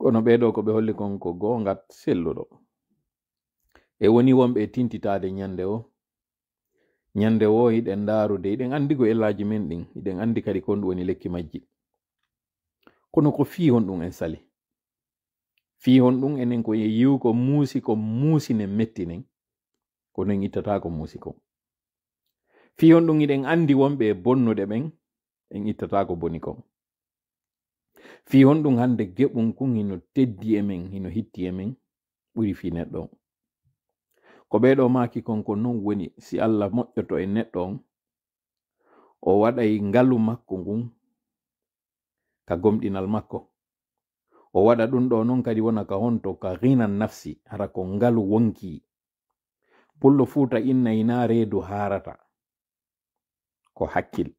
kono ɓeɗo ko ɓe holli kon ko gongat selluɗo e woni wonɓe tintitade ñande o hiɗen darude hiɗen andi ko ellaji men ɗin hiɗen andi kadi kon ɗum woni lekki majji kono ko fi hon ɗum en sali fi hon ɗum enen ko yiw ko muusine mettinen kono en ittata ko muusi ko fi hon ɗum hiɗen andi wonɓe e bonnuɗe ɓen en ittata ko boni kon fi hon ɗum hande geɓum kun hino teddi e men hino hitti e men ɓuri fi neɗɗo ko ɓeɗo maki kon ko non woni si Allah moƴƴoto e neɗɗo on o waɗay ngalu makko ngun ka gomɗinal makko o waɗa ɗum ɗo non kadi wona ka honto ka ghinan nafsi hara ko ngalu wonki pullo fuuta inna reedu harata ko hakkil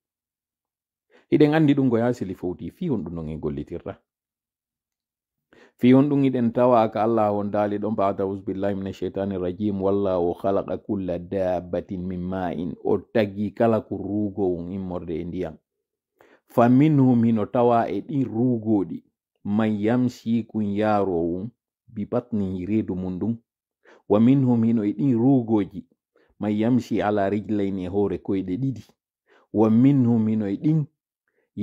hiɗen andi ɗum ko yasili fowti fi hon ɗum non e gollitirta fi hon ɗum hiɗen tawa ka Allah on daali ɗon ba'da uzbillahi minash shaitani rajim wallahu khalaqa kulla dabbatin min ma'in o tagi kala ko ruugo on immorde e ndiyam fa minhum hino tawa e ɗin ruugoɗi man yamshi kun yarowum bi batnihi reedu mum ɗum wa minhum hino e ɗin ruugoji man yamshi ala rijlayni e hoore koyɗe ɗiɗi wa minhum hino e ɗin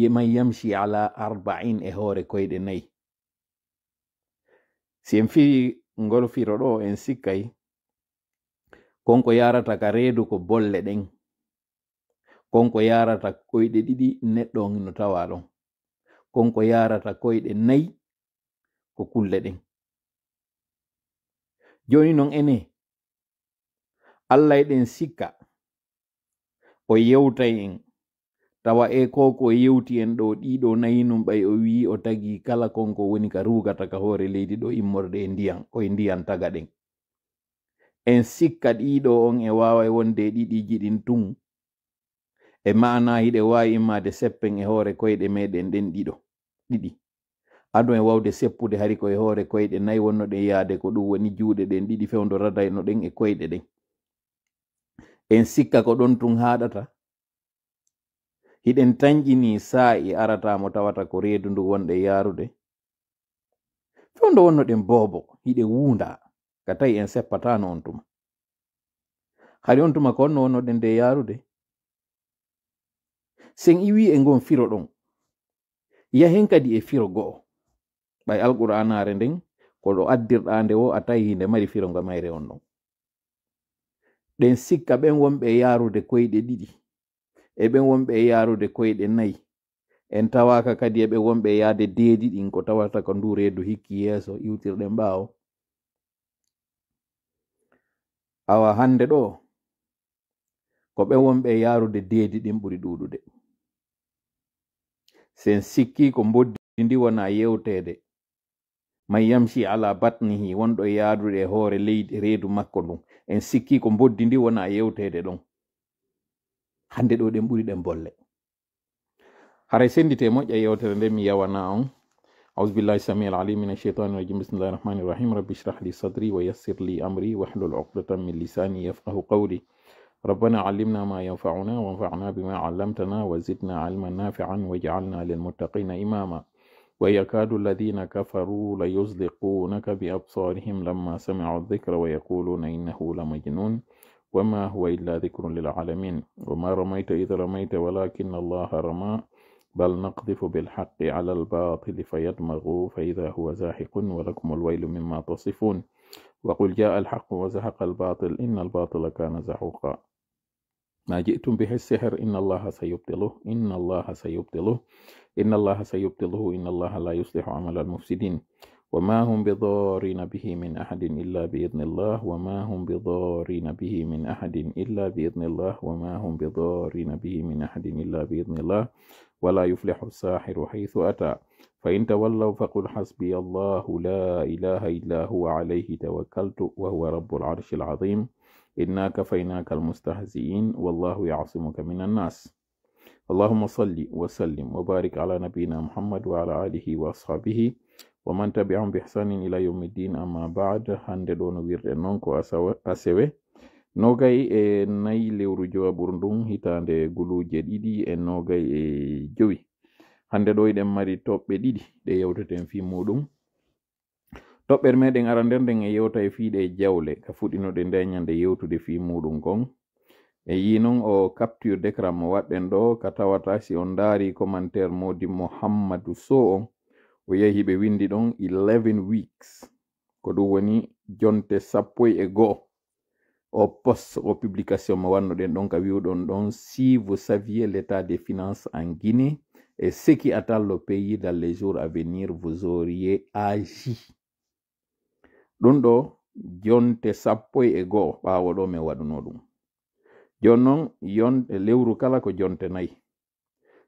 man yamshi ala arba'in e hoore koyɗe nayi si en fi ngol firo ɗo en sikkay konko yarata ka reedu ko bolle ɗen konko yarata koyɗe ɗiɗi neɗɗo on no tawa ɗon konko yarata koyɗe nayi ko kulle ɗen joni non ene Allah eɗen sikka o yewtay en tawa e ko yewti en ɗo ɗiɗo nayi num ɓay o wi o tagi kala konko woni ka rugata ka hoore leydi ɗo immorde e ndiyam koye ndiyam taga ɗen en sikka ɗiɗo on e wawa wonde ɗiɗiji ɗin tun e mana hiɗe wawi immade seppen e hoore koyɗe meɗen ɗen ɗiɗi ado e wawde seppude hari koye hoore koyɗe nayi wonno ɗen yaade ko ɗum woni juuɗe ɗen ɗiɗi fewdorada no ɗen e koyɗe ɗen en sikka ko ɗon tun haɗata hiɗen tanƴini sa'i aratamo tawata ko reedu ndu wonɗe yarude fewdo wonno ɗen boobo hiɗe wuunda ka tawi en seppatano on tuma hari on tuma ko onno wonno ɗen nde yarude sen iwi e ngon firo ɗon yahen kadi e firo go'o ɓay alqur'anare nden ko ɗo addirɗande o a tawi hinde mari firo nga mayre on ɗon ɗen sikka ɓen wonɓe yarude koyɗe ɗiɗi e ɓen wonɓe yarude koyɗe nayi en tawaka kadi eɓe wonɓe yaade deedi ɗin ko tawata ko ndu reedu hikki yeeso iwtirɗen ɓaawo awa hande ɗo ko ɓe wonɓe yarude deedi ɗin ɓuri ɗuɗude sen sikki ko boddi ndi wona yewtede man yamshi ala batnihi wonɗo yadude e hoore leydi reedu makko ɗum en sikki ko boddi ndi wona yewtede ɗon hande ɗo ɗen ɓuri ɗen bolle haray sendite moƴƴa yewtere nde mi yawana on أعوذ بالله السميع العليم من الشيطان الرجيم بسم الله الرحمن الرحيم رب اشرح لي صدري ويسر لي أمري واحلل عقدة من لساني يفقه قولي ربنا علمنا ما ينفعنا وانفعنا بما علمتنا وزدنا علما نافعا واجعلنا للمتقين إماما ويكاد الذين كفروا ليزلقونك بأبصارهم لما سمعوا الذكر ويقولون إنه لمجنون وما هو إلا ذكر للعالمين وما رميت إذ رميت ولكن الله رمى بل نقذف بالحق على الباطل فيدمغه فإذا هو زاهق ولكم الويل مما تصفون وقل جاء الحق وزهق الباطل إن الباطل كان زهوقا ما جئتم به السحر إن الله سيبطله إن الله سيبطله إن الله سيبطله إن الله لا يصلح عمل المفسدين وما هم بضارين به من أحد إلا بإذن الله وما هم بضارين به من أحد إلا بإذن الله وما هم بضارين به من أحد إلا بإذن الله ولا يفلح الساحر حيث أتى فإن تولوا فقل حسبي الله لا إله إلا هو عليه توكلت وهو رب العرش العظيم إنا كفيناك المستهزئين والله يعصمك من الناس اللهم صل وسلم وبارك على نبينا محمد وعلى آله وأصحابه ومن تبعهم بإحسان إلى يوم الدين أما بعد hande ɗo no wirɗen noon ko asewe nogay e nayi lewru jowaɓuru ndun hitande guluje ɗiɗi e nogay e jowi hande ɗo eɗen mari toɓɓe ɗiɗi ɗe yewteten fi muɗum toɓɓere meɗen aranden nden e yewta e fiiɗe jawle ka fuɗɗinoɗe nde ñande yewtude fi muɗum kon e yi noon o capture d'écran mo waɗɗen ɗo ka tawata si on daari commentaire modi Mouhamadou Sow on o yehi ɓe windi ɗon 11 weeks ko ɗum woni jonte 11 o post o publication mo wannoɗen ɗon ka wiwɗon ɗon si vous saviez l'état des finances en Guinée et ce qui attend le pays dans les jours à venir vous auriez agi. ɗum ɗo jonte 11 ɓaawo ɗo min waɗuno ɗum. Jon noon yonte lewru kala ko jonte 4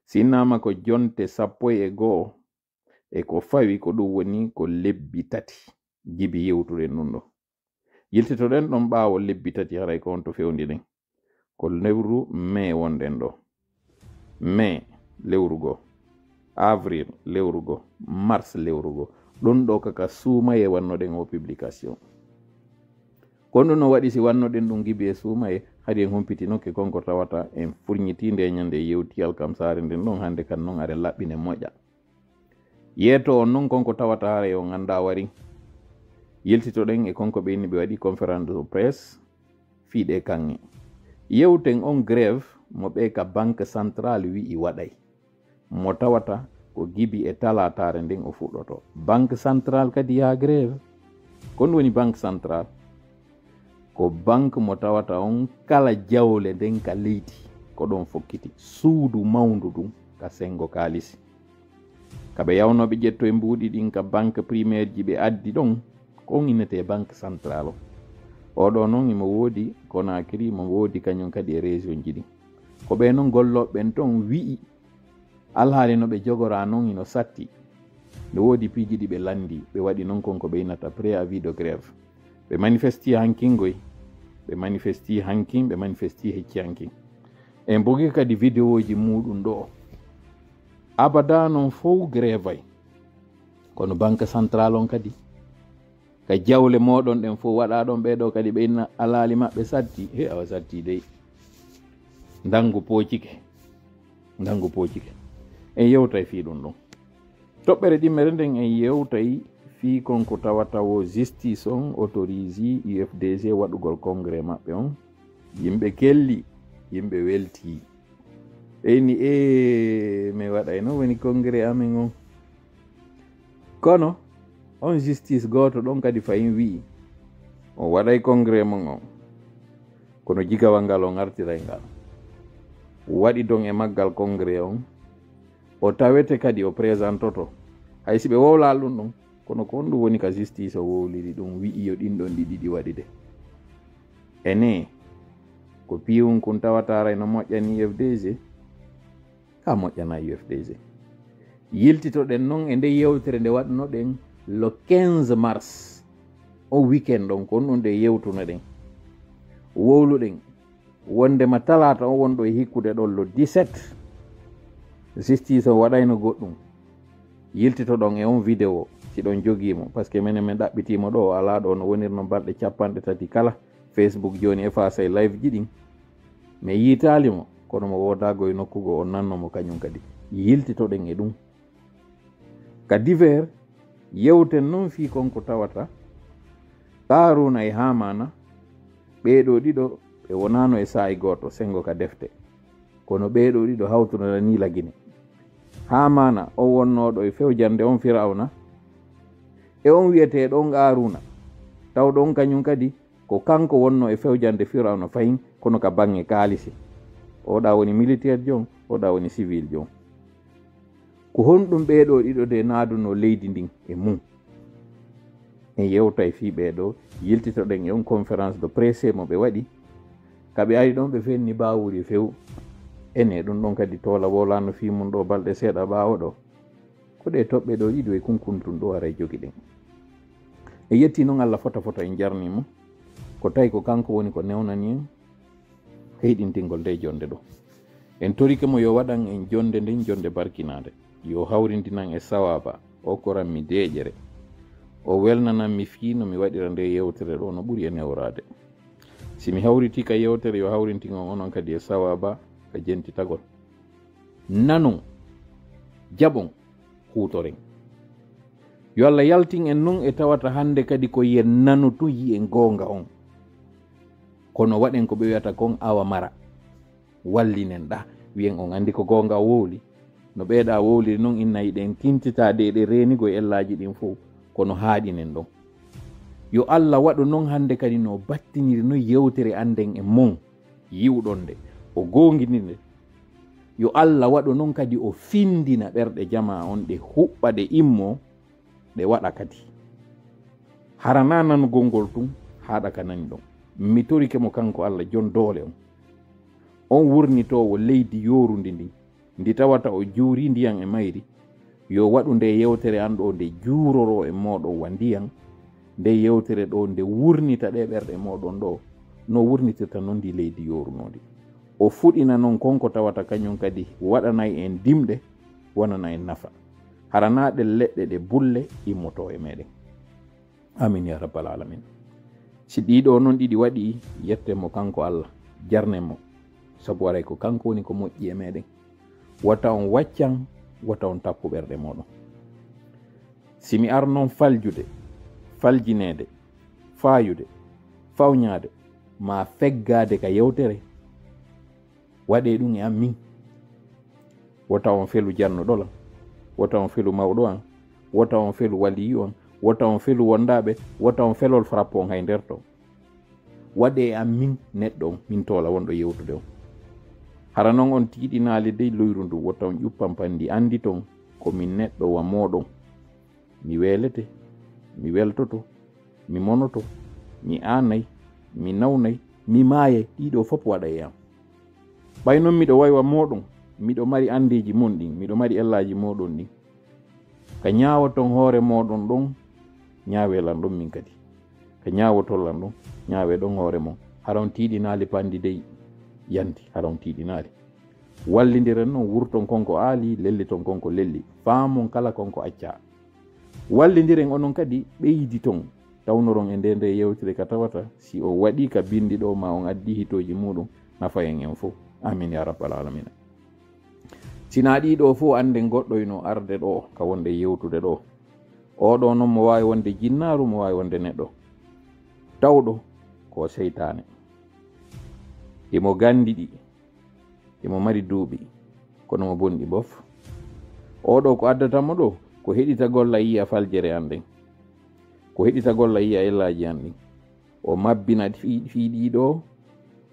sinnama ko jonte 11 e ko fawi ko ɗum woni ko lebbi 3 jibi yewtuɗen ɗum ɗo. Yiltitoɗen ɗon ɓaawo lebbi 3 haray ko on to fewndi ɗen ko lewru mai wonɗen ɗo. mai lewru 1, avril lewru 1, mars lewru 1 ɗum ɗo kaka suumaye wannoɗen o publication. Kon ɗum no waɗi si wannoɗen ɗum gibi e suumaye hadi en humpitinoke konko tawata en furñitinde ñande yewti alkamsare nden ɗon hande kan noon are laɓɓine moƴƴa. Yeeto on noon konko tawata hare o ganda wari yeltitoɗen e konko ɓeyni ɓe waɗi conférence de presse fiiɗe kanŋe yewten on grève mo ɓe ka banque centrale wi'i waɗay mo tawata ko gibi e talatare nden o fuɗɗoto. Banque centrale kadi ya grève kon ɗum woni banque centrale ko banque mo tawata on kala jawle nden ka leydi ko ɗon fokkiti suudu mawndu ɗum ka sengo kalisi kaɓe yawnoɓe ƴetto e mbuuɗi ɗin ka banque primaire ji ɓe addi ɗon kon innete banque centrale o ɗo noon imo woodi Conakry mo woodi kañum kadi e région ji ɗin ko ɓe noon golloɓen ton wi'i alhaali no ɓe jogora noon ino satti nde woodi piiji ɗi ɓe landi ɓe waɗi noon konko ɓe innata préavis de grève ɓe manifesti hankingoy ɓe manifesti hankin ɓe manifesti hecci hankin en bogi kadi vidéo ji muɗum ɗo abada noon fof grève ay kono banque centrale on kadi ka jawle moɗon ɗen fof waɗa ɗon ɓeɗo kadi ɓe inna alali maɓɓe satti he awa satti dey dangu pocike en yewtay fi ɗum ɗon toɓɓere ɗimmere nden en yewtay fi konko tawata wo justice on autorise UFDG waɗugol congrès maɓɓe on yimɓe kelli yimɓe welti ɓeyni mi waɗay no woni congrès amen on kono on justice goto ɗon kadi fayin wi'i o waɗay congrès mon on kono jigawal ngal o artiray ngal waɗi don e maggal congrès on o tawete kadi o présentoto hay si ɓe wowlal ɗum ɗon kono ko on ɗum woni ka justice o wowliri ɗum wi'i yo ɗin ɗon ɗiɗi waɗi de ene ko piwum kun tawataray no moƴƴani UFDG ka moƴƴana UFDG yiltitoɗen noon e nde yewtere nde waɗnoɗen le 15 mars o weekend ɗon ko on ɗum nde yewtunoɗen wowluɗen wondema talata o wonɗo e hikkude ɗon le 17 justice o waɗayno goɗɗum yiltitoɗon e on vidéo siɗon joguimo par ce que minen min ɗaɓɓitimo ɗo o ala ɗo no wonirno balɗe 30 kala Facebook joni effacé live ji ɗin mi yiitalimo kono mo wodago e nokkugo o nannomo kañum kadi yiltitoɗen e ɗum ka divers yewten noon fi konko tawata Haruna e Hamana ɓeɗo ɗiɗo ɓe wonano e sa'i goto sengo ka defte kono ɓeɗo ɗiɗo hawtunoɗa ni lagine Hamana o wonnoɗo e fewjande on Firawna e on wiyete ɗon Haruna tawɗon kañum kadi ko kanko wonno e fewjande Firawna fayin kono ka bange kalisi oɗa woni militaire jon oɗa woni civil jon ko honɗum ɓeɗo ɗiɗo de naaduno leydi ndin e mum en yewta e fi ɓeɗo yiltitoɗen e on conférence de presse mo ɓe waɗi kaɓe ari ɗon ɓe fenni bawuri few ene ɗum ɗon kadi tola wolano fi mum ɗo balɗe seeɗa ɓawo ɗo ko ɗe toɓɓe ɗo ɗiɗo e kunkuntun ɗo ara jogi ɗen e yetti noon Allah fota en jarnimo ko tawi ko kanko woni ko newnani en heɗintingol nde jonde ɗo en torike mo yo waɗan en jonde nden jonde barkinade yo hawrindinan e sawaba o koranmi deƴere o welnananmi fii no mi waɗira nde yewtere ɗo no ɓuri e newrade si mi hawriti ka yewtere yo hawrintigon onon kadi e sawaba ka jentitagol nanon jaɓon hutoren yo Allah yaltin en nun e tawata hande kadi ko yen nanu tun yi en gonga on kono waɗen ko ɓe wiyata kon awa mara wallinen ɗa wiyen on andi ko gonga wowli no ɓeeɗa wowli non inna yiɗen tintitade ɗe renigo ellaji ɗin fof kono haaɗinen ɗon yo Allah waɗu non hande kadi no battiniri no yewtere anden e mon yiwɗon nde o gongidinde yo Allah waɗu non kadi o findina ɓerɗe jama on ɗe huɓɓa ɗe immo ɗe waɗa kadi harana nanugol ngol tun haɗa ka nani ɗon mi torike mo kanko Allah jon doole on wurnitowo leydi yorundi ndi tawata o juuri ndiyan e mayri yo waɗu nde yewtere an ɗo nde juuroro e moɗon wa ndiyan nde yewtere ɗo nde wurnita ɗe ɓerɗe moɗon ɗo no wurnitirta noon ndi leydi yorunodi o fuɗina noon konko tawata kañum kadi waɗanayi en dimɗe wonana en nafa haranaɗe leɗɗe ɗe bulle immoto e meɗen amin ya rabbal alamin si ɗiɗo noon ɗiɗi waɗi yettemo kanko Allah jarnemo sabu waray ko kanko woni ko moƴƴi e meɗen wata on waccan wata on tappu ɓerɗe moɗon simi ar noon faljude faljinede fayude fawñade ma feggade ka yewtere waɗe ɗum e am min wata on felu jannuɗolam wata on felu mawɗo an wata on felu waliyu an wata on felu wondaɓe wata on felol frappo on hay nder to waɗe e am min neɗɗo on min tola wonɗo yewtude on hara noon on tiiɗinali dey luyru ndu wata on ƴuppan pandi andi ton komin neɗɗo wa moɗon mi welete mi weltoto mi monoto mi anay mi nawnay mi maaye ɗiɗo fof waɗa e am ɓay noon miɗo waywa moɗon miɗo mari andeji mon ɗin miɗo mari ellaji moɗon ɗin ka ñawaton hoore moɗon ɗon ñawelan ɗon min kadi ka ñawotollan ɗon ñawe ɗon hoore mon haron tiiɗinali pandi dey yanti haron tiiɗinali wallidiren noon wurton konko aali lelliton konko lelli faamon kala konko acca wallidiren onon kadi ɓeydi ton tawnoron e nde yewtire ka tawata si o waɗi ka bindi ɗo ma on addi hitoji muɗum nafayen en fof amin ya rabbal alamina sina ɗiɗo fof anden goɗɗoyno arde ɗo ka wonde yewtude ɗo oɗo noon mo wawi wonde jinnaru mo wawi wonde neɗɗo tawɗo ko seytane imo gandiɗi imo mari duuɓi kono mo bonɗi bof oɗo ko addatamo ɗo ko heɗitagol a yiya faljere an ɗen ko heɗitagol a yiya ellaji an ɗin o mabbina fiiɗiɗo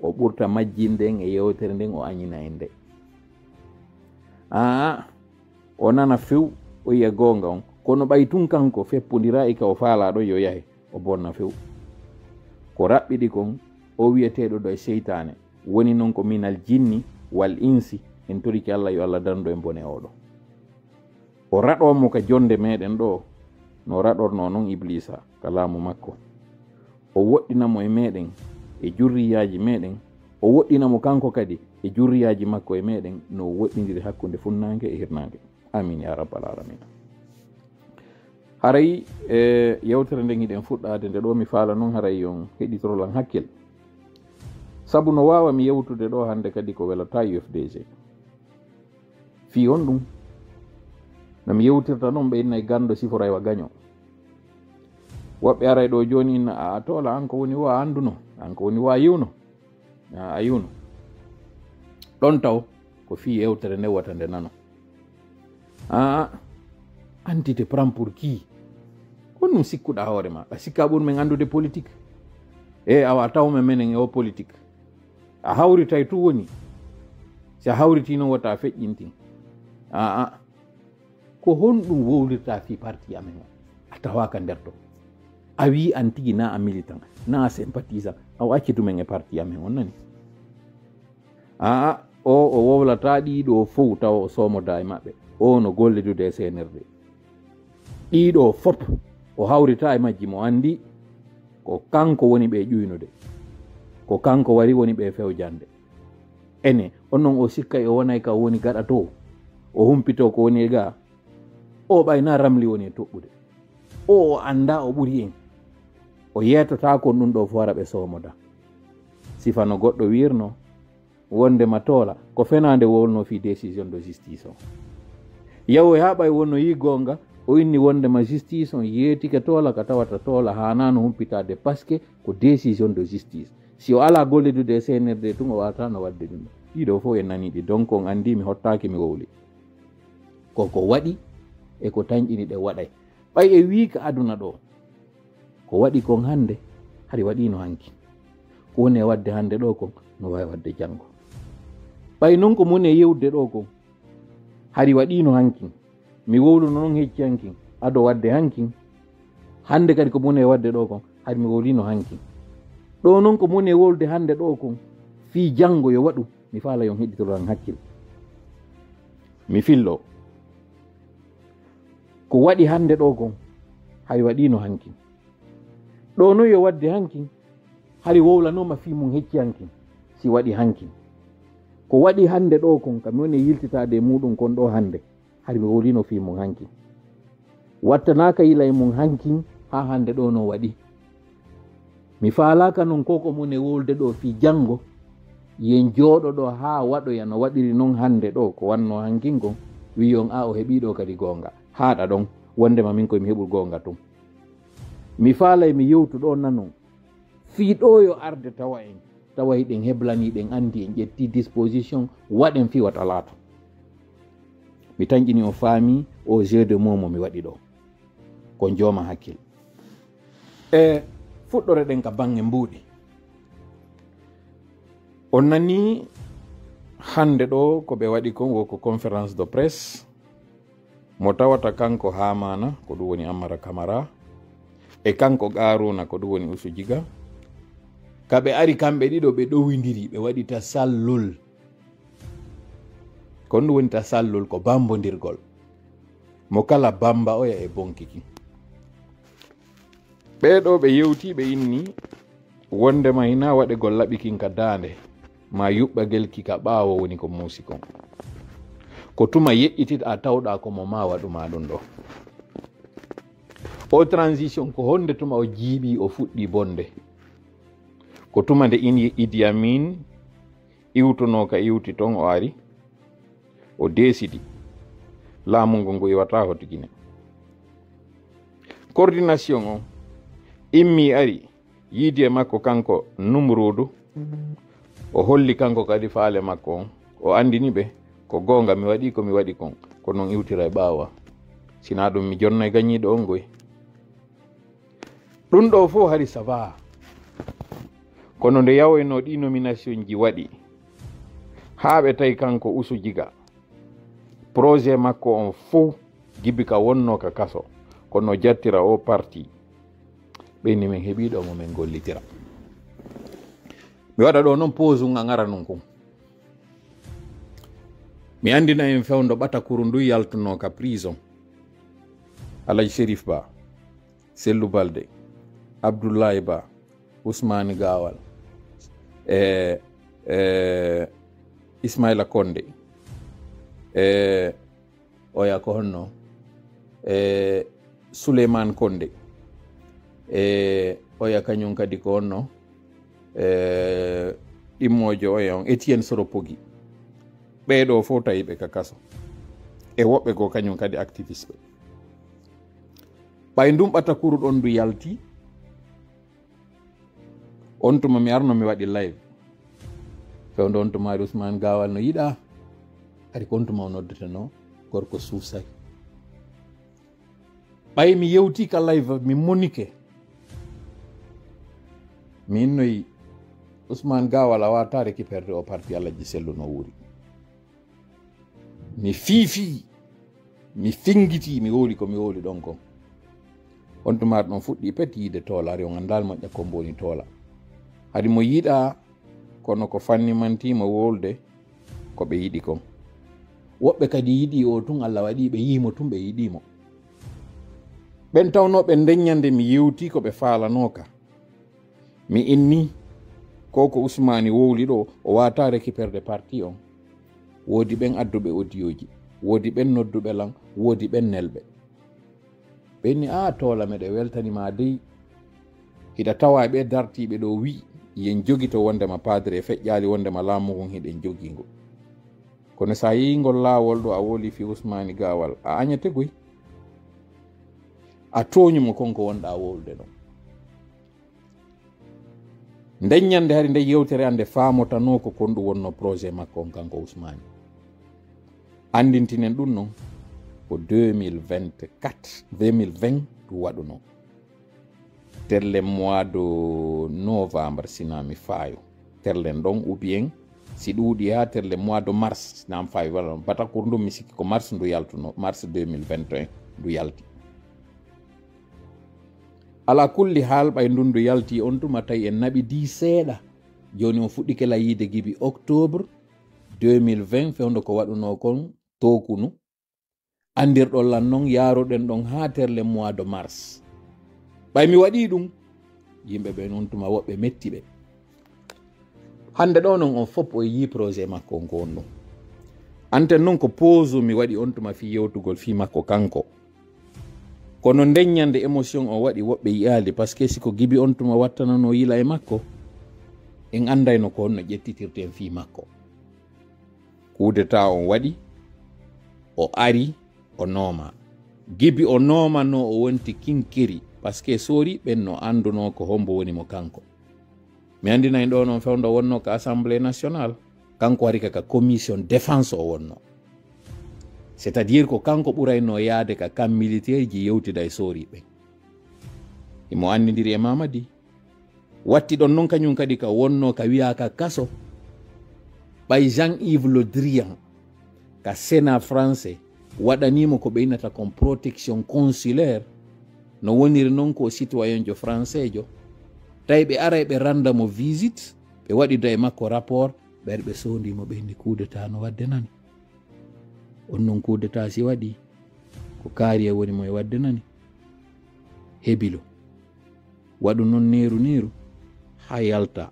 o ɓurta majjinden e yewtere nden o añina en nde o nana few o yiya gonga on kono ɓay tun kanko feppodira e ka o faalaɗo yo yahe o bonna few ko raɓɓiɗi kon o wiyeteɗo ɗo e seytane woni noon ko minal jinni wal insi en toriki Allah yo Allah dando e bone oɗo o raɗomo ka jonde meɗen ɗo no raɗorno noon iblisa ka laamu makko o woɗɗinamo e meɗen e jurriyaji meɗen o woɗɗinamo kanko kadi e jurriyaji makko e meɗen no woɗɗidiri hakkude funnangue e hirnangue amin ya rabbal alamin haray yewtere nde giɗen fuɗɗade nde ɗo mi faala noon haray on heɗitorolan hakkil sabu no wawa mi yewtude ɗo hande kadi ko welata UFDG fi on ɗum nomi yewtirta noon ɓe inna e gando siforaywa gaño woɓɓe aray ɗo joni inna a tola an ko woni wa anduno an ko woni wa yiwno a yiwno ɗon taw ko fi yewtere nde wata nde nano antite prend pour qui honɗum sikkuɗa hoore ma a sikka ɓurmen andude politique awa tawme menen e o politique a hawritay tu woni si a hawriti noon wata feƴƴintin ko honɗum wowlirta fi parti amen o a tawaka nder to a wi an tigi na a militant na a sympathisant aw accitumen e parti amen on nani o wowlata ɗiɗo fof taw o somoda e maɓɓe o no golledude e senirde ɗiɗo fop o hawrita e majji mo andi ko kanko woni ɓe ƴuynude ko kanko wari woni ɓe fewjande ene on noon o sikka e wonay ka woni gaɗa to o humpito ko woni e ga o ɓayna ramli woni e toɓɓude o anda o ɓuri en o yetota kon ɗum ɗo fo wara ɓe somoda sifano goɗɗo wirno wonde ma toola ko fenande wolno fi décision de justice o yawo ha ɓay wonno yi gonga o inni wondema justice on yeetike toola ka tawata toola hanano humpitade parce que ko décision de justice. Si o ala golledude e CNRD tun o watano wadde ɗum ɗiɗo fof en naniɗi. donc on andi mi hottaki mi wowli koko waɗi e ko tañƴini ɗe waɗay. ɓay e wiika aduna ɗo ko waɗi kon hande hari waɗino hanki, ko woni e wadde hande ɗo kon no wawi wadde janngo. ɓay noon ko moni e yewde ɗo kon hari waɗino hankin, mi wowluno noon hecci hankin ado wadde hankin. hande kadi ko moni e wadde ɗo kon hari mi wowlino hankin. ɗo noon ko moni e wolde hande ɗo kon fi janngo yo waɗu. mi faala yon heɗɗitoran hakkil mi fillo ko waɗi hande ɗo kon hari waɗino hankin. ɗo noon yo wadde hankin hari wowlanoma fi mum hecci hankin si waɗi hankin. ko waɗi hande ɗo kon kam mi woni yiltitade e muɗum kon ɗo hande hari mi wowlino fi mum hankin. wattanaka yila e mum hankin ha hande ɗo no waɗi. mi faalaka noon koko mum e wolde ɗo fi janngo yen jooɗo ɗo ha waɗoya no waɗiri noon hande ɗo ko wanno hankin kon wi on o heeɓiɗo kadi gonga haɗa ɗon wondema min koyemi heɓul gonga tum. mi faalay mi yewtu ɗo nanon fi ɗo yo arde tawa en tawa hiɗen heblani ɗen andi en ƴetti disposition waɗen fi wat alato. mi tañƴini o faami o jeu de momo mi waɗi ɗo ko jooma hakkil. e fuɗɗore ɗen ka bange mbuuɗi. on nani hande ɗo ko ɓe waɗi kon woko conférence de presse mo tawata kanko Hamana ko ɗum woni Amara Camara e kanko Garuna ko ɗum woni Usu Jiga, kaɓe ari kamɓe ɗiɗo ɓe ɗowidiri ɓe waɗi tasallul. kon ɗum woni tasallul ko bambodirgol mo kala bamba oya e bonkiki. ɓeɗo ɓe yewti ɓe inni wondema hina waɗe gol laɓikin ka dande ma yuɓɓa gelki ka ɓaawo woni ko muusi kon. ko tuma yeƴƴitit a tawɗa komo ma waɗuma ɗum ɗo. o transition ko honde tuma o jiiɓi o fuɗɗi bonde. ko tuma nde Idi Amin iwtuno ka iwti ton o ari o desidi laamu ngu ngu iwata hotigine. coordination o immi ari yiidi e makko kanko Numrudu o holli kanko kadi faale makko on o andini ɓe ko gonga mi waɗi ko mi waɗi kon ko noon iwtira e ɓaawa sina ɗum mi jonna e gañiɗo on goy. ɗum ɗo fof hari ça va. kono nde yawoyno ɗi nomination ji waɗi haa ɓe tawi kanko Usu Jiga projet makko on fof gibi ka wonno ka kaso kono jattira o parti ɓeyni min heɓiɗo mo min gollitira. mi waɗa ɗo noon pose a ngara nun kon mi andina en fewndo ɓatakuru ndu yaltuno ka prison. Alaji Sherif Ba, Sellou Balde, Abdoulaye Ba, Ousmane Gawal, Ismaila Konde, oya ko honno Souleymane Konde, oya kañum kadi ko honno ɗimmojo oya on Etienne Soropogi. ɓeɗo fof tawiɓe ka kaso e woɓɓe go kañum kadi activiste ɓe. ɓay ndum ɓatakuru ɗon ndu yalti on tuma mi arno mi waɗi live fewde on tumaari Ousmane Gawal no yiɗa kadi ko on tuma o noddeteno gorko suusay. ɓay mi yewti ka live mi monike mi innoyi Ousmane Gawal a wata récupérde o parti Alaji Sellu no wuri. mi fiifi mi fingiti mi wowli ko mi wowli ɗon kon. on tumaari ɗon fuɗɗi pet yiide toola ari o gandal moƴƴa ko mboni toola hadi mo yiɗa kono ko fannimantimo wolde ko ɓe yiɗi kon. woɓɓe kadi yiɗi o tun Allah waɗi ɓe yimo tun ɓe yiɗimo. ɓen tawnoɓe ndeññande mi yewti ko ɓe faalanoka mi inni ko Ousmane wowli ɗo o wata récupérde parti on. woodi ɓen adduɓe audiyoji, woodi ɓen nodduɓe lan, woodi ɓen nelɓe. ɓenni toola meɗe weltanima dey hiɗa tawa ɓe dartiɓe ɗo wi yen jogi to wondema padre e feƴƴali wondema laamu ngun hiɗen jogingo. kono sa yeyingol laawol ɗo a woli fi Ousmane Gawal a añate goy a toñumo konko wonɗa wolude ɗon. nden ñande hari nde yewtere ande famotano ko kon ɗum wonno projet makko on kanko Ousmane. andintinen ɗum noon ko 2020 ɗum waɗuno terle mois de novembre sinami fayo terlen ɗon ou bien si ɗuuɗi ha terle mois de mars sinami fayo wala bata ko ɗum mi sikki ko mars ndu yaltuno mars 2021 ndu yalti. ala kulli haal ɓay ndundu yalti on tuma tawi en naɓi di seeɗa joni on fuɗɗike layide gibi octobre 2020 fewndo ko waɗuno kon tokunu andirɗon lan noon yaroɗen ɗon ha terle mois de mars. ɓay mi waɗi ɗum yimɓe ɓe noon tuma woɓɓe metti ɓe. hande ɗo noon on fop o yi projet makko on ko on ɗum anten noon ko pose mi waɗi on tuma fi yewtugol fi makko kanko kono ndeññande émotion o waɗi woɓɓe yiyali par ce que siko gibi on tuma wattanano yila e makko en andayno ko honno ƴettitirten fi makko. kudeta on waɗi o ari o nooma gibi o noomano o wonti kinkiri par ce que sori ɓen no anduno ko hombo woni mo kanko. mi andinayi ɗo noon fewndo wonno ko assemblée nationale kanko wari kaka commission défense o wonno c'est à dire ko kanko ɓurayno yaade ka kam militaire ji yewtida e soriɓe imo andidiri e Mamadi watti ɗon noon kañum kadi ka wonno ka wiyaka kaso ɓay Jean-Yves Le Drian ka sénat français waɗanimo ko ɓe innata kon protection consulaire no woniri noon ko citoyen jo français jo tawi ɓe ara ɓe randa mo visite ɓe waɗida e makko rapport ɓeɗa ɓe sondimo ɓe ndi kudeta no wadde nani on noon kudeta si waɗi ko kaari e woni mo e wadde nani heɓilo waɗu noon neru ha yalta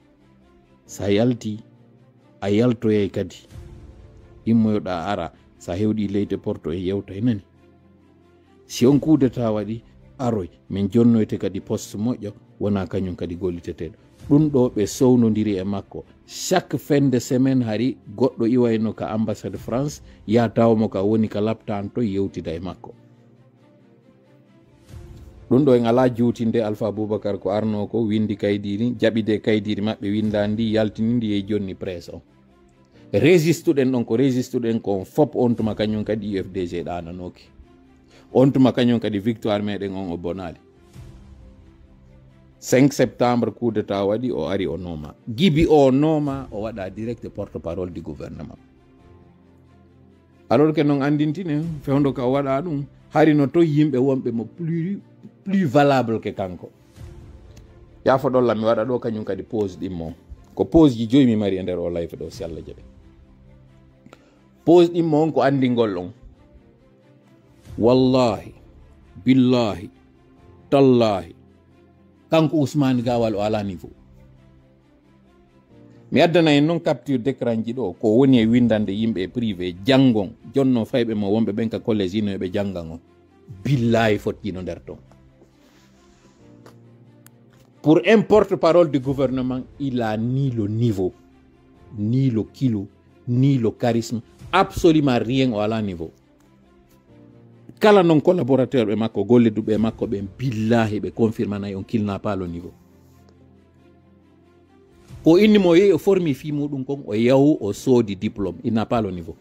sa yalti a yaltoyay kadi immoyoɗa ara sa hewɗi leyde porto e yewta e nani si on kudeta waɗi aroy min jonnoyte kadi poste moƴƴo wona kañum kadi golliteteɗo ɗum ɗo ɓe sownodiri e makko chaque fin de semaine hari goɗɗo iwayno ka ambassade France ya tawmo ka woni ka laptan to yewtida e makko. ɗum ɗo en ala juutinde Alpha Boubacar ko arno ko windi kaydiri jaɓide kaydiri maɓɓe windandi yaltinidi e jonni presse o résistuɗen ɗon ko résistuɗen ko fop on tuma kañum kadi UFDG ɗananoki on tuma kañum kadi victoire meɗen on o bonali 5 septembre coup d'état waɗi o ari o nooma gibi o nooma o waɗa direct porte parole du gouvernement alors que noon andintine fewndo ka waɗa ɗum hari no to yimɓe wonɓe mo plus valable que kanko yafo ɗolla mi waɗa ɗo kañum kadi pose ɗimmo ko pose ji joyi mi mari e nder o life ɗo si Allah jaɓe pose ɗimmo on ko andingol on wallahi billahi tallahi kanko Ousmane Gawal o ala niveau. mi addana en noon capture d'écran ji ɗo ko woni e windande yimɓe privé jangon jonno fayɓe mo wonɓe ɓen ka collège ino ɓe jangan o billahi fottino nder ton. Pour un porte-parole du gouvernement il a ni le niveau ni le kilo ni le charisme absolument rien o ala niveau. kala non collaborateur ɓe makko golleduɓe makko ɓen billahi ɓe confirmanayi on qu'il n'a pas le niveau. ko inni mo yehi o formi fi muɗum kon o yahu o soodi diplôme il n'a pas le niveau.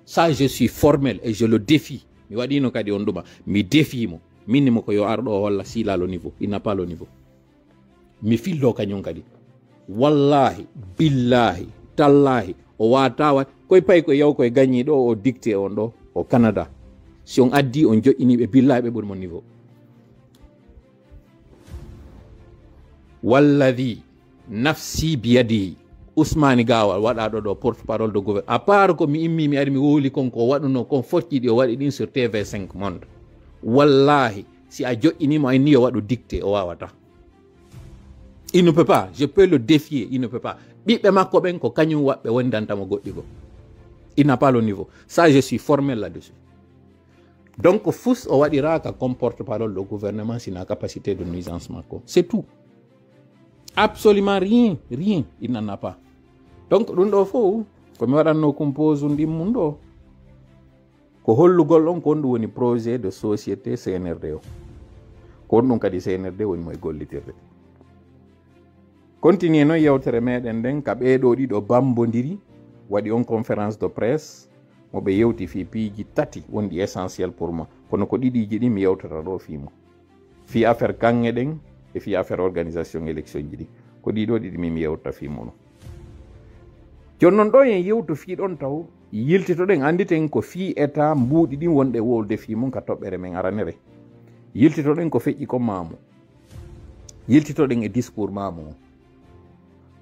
Ça je suis formel et je le défie mi waɗino kadi on ɗuma mi défie mo minnimo ko yo arɗo o holla s'il a le niveau il n'a pas le niveau. mi fillo kañum kadi wallahi billahi tallahi o watawa koye pay ko yaw koye gagni ɗo o dicté on ɗo o Canada si on addi on joƴƴiniɓe billahi ɓe ɓuuri mo niveau. walladi nafsi biyadihi Ousmane Gawal waɗaɗo ɗo porte parole de gouvernement à part ko mi immi mi ari mi wowli kon ko waɗuno kon focciɗi o waɗi ɗin sur TV5 Monde wallahi si a joƴƴinimo ay ni o waɗu dicté o wawata. il ne peut pas, je peux le défier, il ne peut pas. ɓiɓɓe makko ɓen ko kañum waɓɓe wondantamo goɗɗi go il n'a pas le niveau. Ça je suis formel là-dessus. Donc fus o waɗiraka comme porte-parole du gouvernement sina capacité de nuisance makko c'est tout, absolument rien il n'en a pas. Donc ɗum ɗo fof komi waɗanno compose ɗimmum ɗo ko hollugol on ko ɗum woni projet de société CNRD o ko ɗum kadi senerde woni moye gollitirde. Continue noon yewtere meɗen nden ka ɓeeɗo ɗiɗo bambodiri waɗi on conférence de presse mo ɓe yewti fi piiji tati wonɗi essentiel pour moi, kono ko ɗiɗiji ɗi mi yewtata ɗo fimo, fi affaire kanŋe ɗen e fi affaire organisation élection ji ɗi, ko ɗiɗo ɗiɗi mi yewta fimo no. Joni noon ɗo en yewtu fiiɗon taw yiltitoɗen anditen ko fi état mbuuɗi ɗin wonɗe wolde fimum ka toɓɓere men aranere. Yiltitoɗen ko feƴƴi ko mamu, yiltitoɗen e discours mamu o.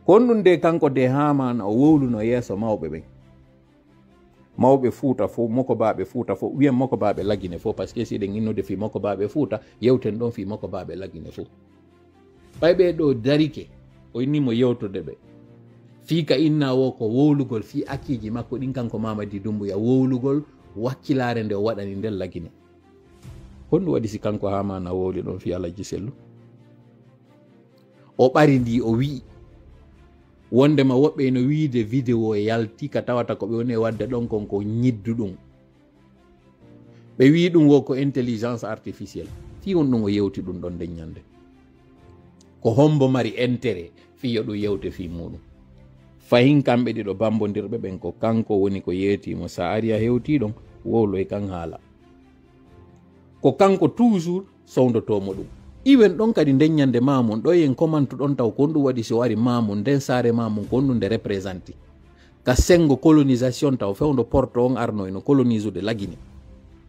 Honɗum de kanko de hamana o wowluno yeeso mawɓe ɓen, mawɓe Fuuta fof, moko baɓe Fuuta fof, wiyen moko baɓe Lagine fof, par ce que siɗen innude fi moko baɓe Fuuta yewten ɗon fi moko baɓe Lagine fof. ɓayɓe ɗo darike o innimo yewtude ɓe fi ka inna wo ko wowlugol fi akkiji makko ɗin kanko Mamadi Doumbouya, wowlugol wakkilare nde o waɗani nden Lagine. Honɗum waɗi si kanko hamana wowli ɗon fi Alaji Sellu? O ɓari ndi o wi wondema woɓɓe no wiide vidéo e yalti ka tawata ko ɓe woni wadde ɗon kon ko ñiddu ɗum, ɓe wi ɗum wo ko intelligence artificielle. fi on ɗum o yewti ɗum ɗon nden ñande ko hombo mari intérêt fiyo ɗum yewte fi muɗum. Fahin kamɓe ɗiɗo bambodirɓe ɓen ko kanko woni ko yeetimo, sa ari a hewti ɗon wowlo e kan haala, ko kanko toujours sowdotomo ɗum. Iwen ɗon kadi nden ñande mamum ɗo yen commantuɗon taw kon ɗum waɗi so wari mamum nden saare mamum kon ɗum nde représenté ka sengo colonisation taw fewdo porte on arno eno colonise ude Lagine,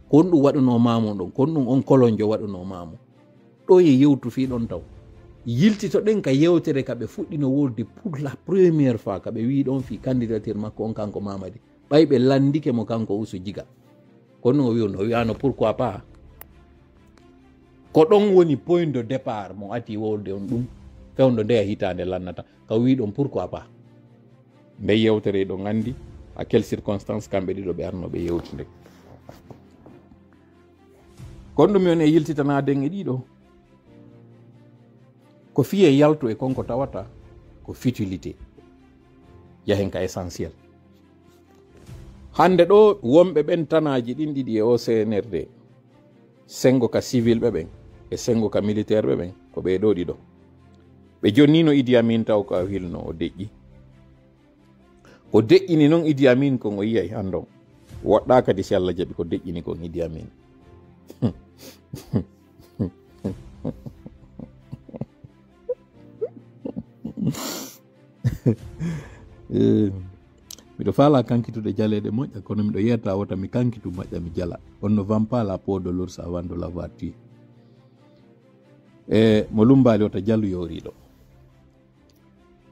kon ɗum waɗuno mamum ɗon, kon ɗum on colonjo waɗuno mamum. ɗo ye yewtu fi ɗon taw yiltitoɗen ka yewtere ka ɓe fuɗɗino wolde pour la première fois ka ɓe wi ɗon fi candidature makko on kanko Mamadi, ɓayɓe landike mo kanko Usu Jiga. kono o wi no wiyano pourquoi pas, ko ɗon woni point de départ mo ati wolde on ɗum fewdo nde a hitande lannata ka wi ɗon pourquoi pas. nde yewtere ɗo gandi à quelle circonstance kamɓe ɗiɗo ɓe arnoɓe yewtude. kono ɗum yon e yiltitanaden e ɗiɗo ko fiye yaltu e konko tawata ko futilité yahen ka essentiel. hande ɗo wonɓe ɓen tanaji ɗin ɗiɗi e o CNRD, sengo ka civil ɓe ɓen e sengo ka militaire ɓe ɓen ko ɓe ɗo ɗiɗo ɓe jonnino Idi Amin taw ko hilno o deƴƴi, ko deƴƴini noon Idi Amin kon o yiyay hando woɗɗa kadi si Allah jaɓi ko deƴƴini kon Idi Amin. miɗo faala kankitude jaleɗe moƴƴa kono miɗo yetta wota mi kankitu moƴƴa mi jala. On ne vend pas la peau de l'ours avant de l'avoir tué. Mo lumbali wota jallu yoriɗo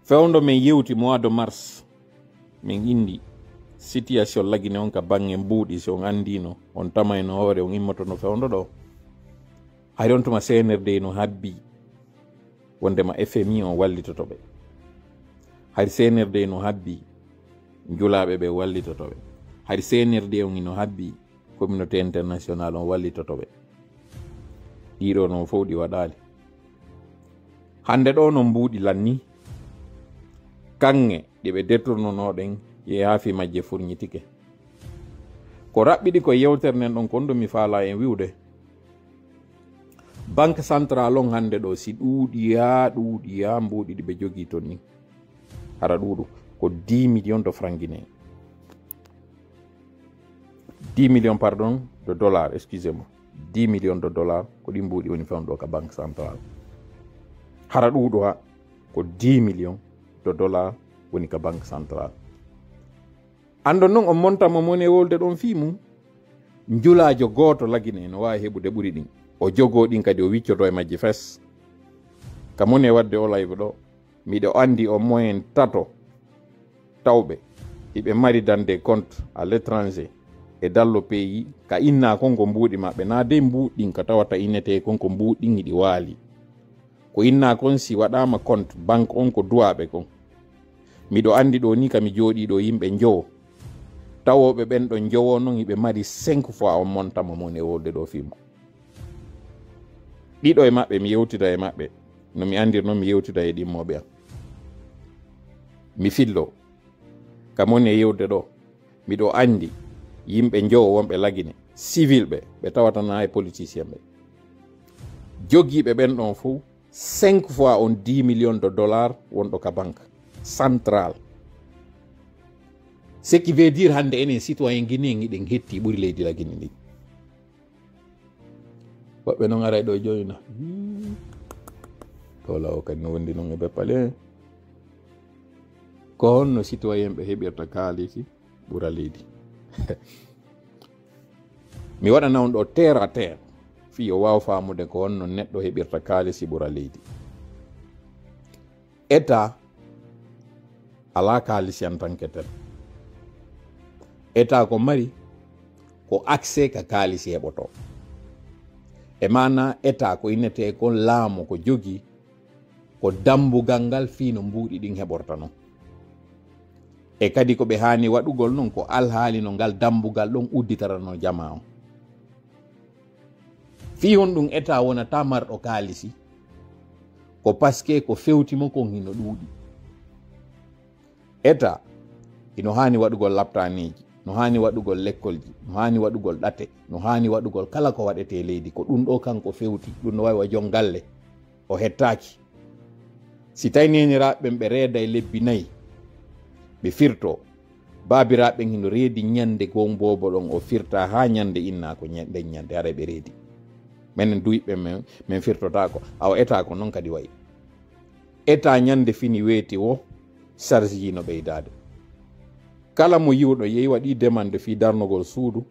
fewndo min yewti mois de mars min indi situation Lagine on ka bange mbuuɗi, so on andino on tamayno hoore on immotono fewndo ɗo hay on tuma CNRD no habbi wondema FMI on wallitoto ɓe, hay CNRD no habbi julaɓe ɓe wallitoto ɓe, hay CNRD on ino habbi communauté international on wallitoto ɓe. ɗiɗo non fof ɗi waɗali. hande ɗo no mbuuɗi lanni kanŋe ɗi ɓe détournonoɗen yeehafi majje furñitike. ko raɓɓiɗi ko yewtere nden ɗon kon ɗo mi faala en wiwde banque centrale on hande ɗo si ɗuuɗi ya mbuuɗi ɗi ɓe jogui ton ni hara ɗuuɗu ko 10 millions de francs guinéen, 10 millions pardon de dollars, excusez-moi, 10 millions de dollars ko ɗi mbuuɗi woni fewndo ka banque centrale. hara ɗuuɗu ha ko 10 millions de dollars woni ka banque centrale. andon noon on montamo mone wolde ɗon fi mum julajo goto Lagine no wawi heɓude ɓuuri ɗin, o jogo ɗin kadi o wiccoto e majji fes. ka mone wadde o live ɗo miɗo andi o moyen tato tawɓe iɓe mari dande compte à l'étranger e dallo pays ka inna konko mbuuɗi maɓɓe na de mbuuɗɗin ka tawata innete konko mbuuɗɗin hiɗi waali, ko inna kon si waɗama compte banque on ko duwaɓe kon. miɗo andi ɗo ni kami jooɗi ɗo yimɓe jowo tawoɓe ɓen ɗo jowo noon hiɓe mari 5 fois on montamo mon e wolde ɗo fimo. ɗiɗo e maɓɓe mi yewtida e maɓɓe no mi andir noon mi yewtida e ɗimmoɓe am mi fillo ka moni e yewde ɗo miɗo andi yimɓe jowo wonɓe Lagine civil ɓe tawatana e politicien ɓe jogiiɓe ɓen ɗon fuu 5 fois on 10 millions de dollars wonɗo ka banque central, ce qui veut dire hande enen citoyen guinéen iɗen hetti ɓuri leydi la Guinée ndi. woɓɓe noon ara ɗo joyna to law kadi no wondi noon e beppale ko honno citoyen ɓe heɓirta kaalisi ɓura leydi. mi waɗana on ɗo terre à terre fi o wawa famude ko honno neɗɗo heɓirta kaalisi ɓura leydi. état ala kaalisi en tan que tel. état ko mari ko accès ka kaalisi heɓoto, e mana état ko innete ko laamu ko jogi ko dambugal ngal fiino mbuuɗi ɗin heɓorta non, e kadi ko ɓe hani waɗugol non ko alhaali no ngal dambugal ɗon udditarano jama on. fi hon ɗum état wonata marɗo kaalisi ko paske ko fewtimo kon hino ɗuuɗi. état ino hani waɗugol laptaniji, no hani waɗugol lekkolji, no hani waɗugol ɗate, no hani waɗugol kala ko waɗete leydi, ko ɗum ɗo kanko fewti. ɗum no wawi wa jon galle o hettaki. si tawi neniraɓeɓen ɓe reeda e lebbi 4 ɓe firto, babiraɓen hino reedi ñande gon bobo ɗon o firta ha ñande inna ko nden ñande haɗa ɓe reedi. minen duyiɓe min firtotako. awa état ko noon kadi wayi. état ñande fini weeti o charge ji no ɓeydade. kala mo yiwɗo yehi waɗi demande fi darnogol suudu,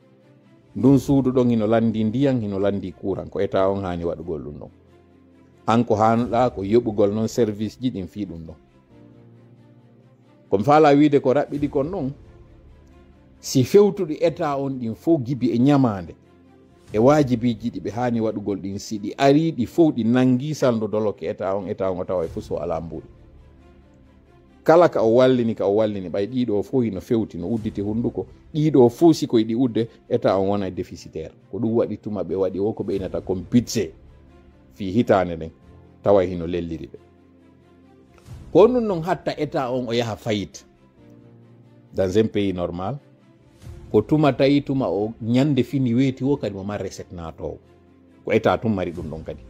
ndun suudu ɗon hino landi ndiyam, hino landi courant, ko état on hani waɗugol ɗum ɗon. an ko hanuɗa ko yoɓugol noon service ji ɗin fi ɗum ɗon. komi faala wiide ko raɓɓiɗi kon noon, si fewtuɗi état on ɗin fof gibi e ñamande e wajibiji ɗi ɓe hani waɗugol ɗin, si ɗi ari ɗi fof ɗi nangi saldo doloke état on o tawa e fuu so ala mbuɗi. kala ka o wallini ɓay ɗiɗo fof hino fewti no udditi hunduko, ɗiɗo fof si koye ɗi udde état on wona déficitaire. ko ɗum waɗi tuma ɓe waɗi o ko ɓeynata comme budget fi hitande nden tawa hino lelliri ɓe. ko ɗum noon hatta état on o yaha fayit dans un pays normal, ko tuma tawi tuma o ñande fini weeti o kadi mo mari recette natowo, ko état tum mari ɗum ɗon kadi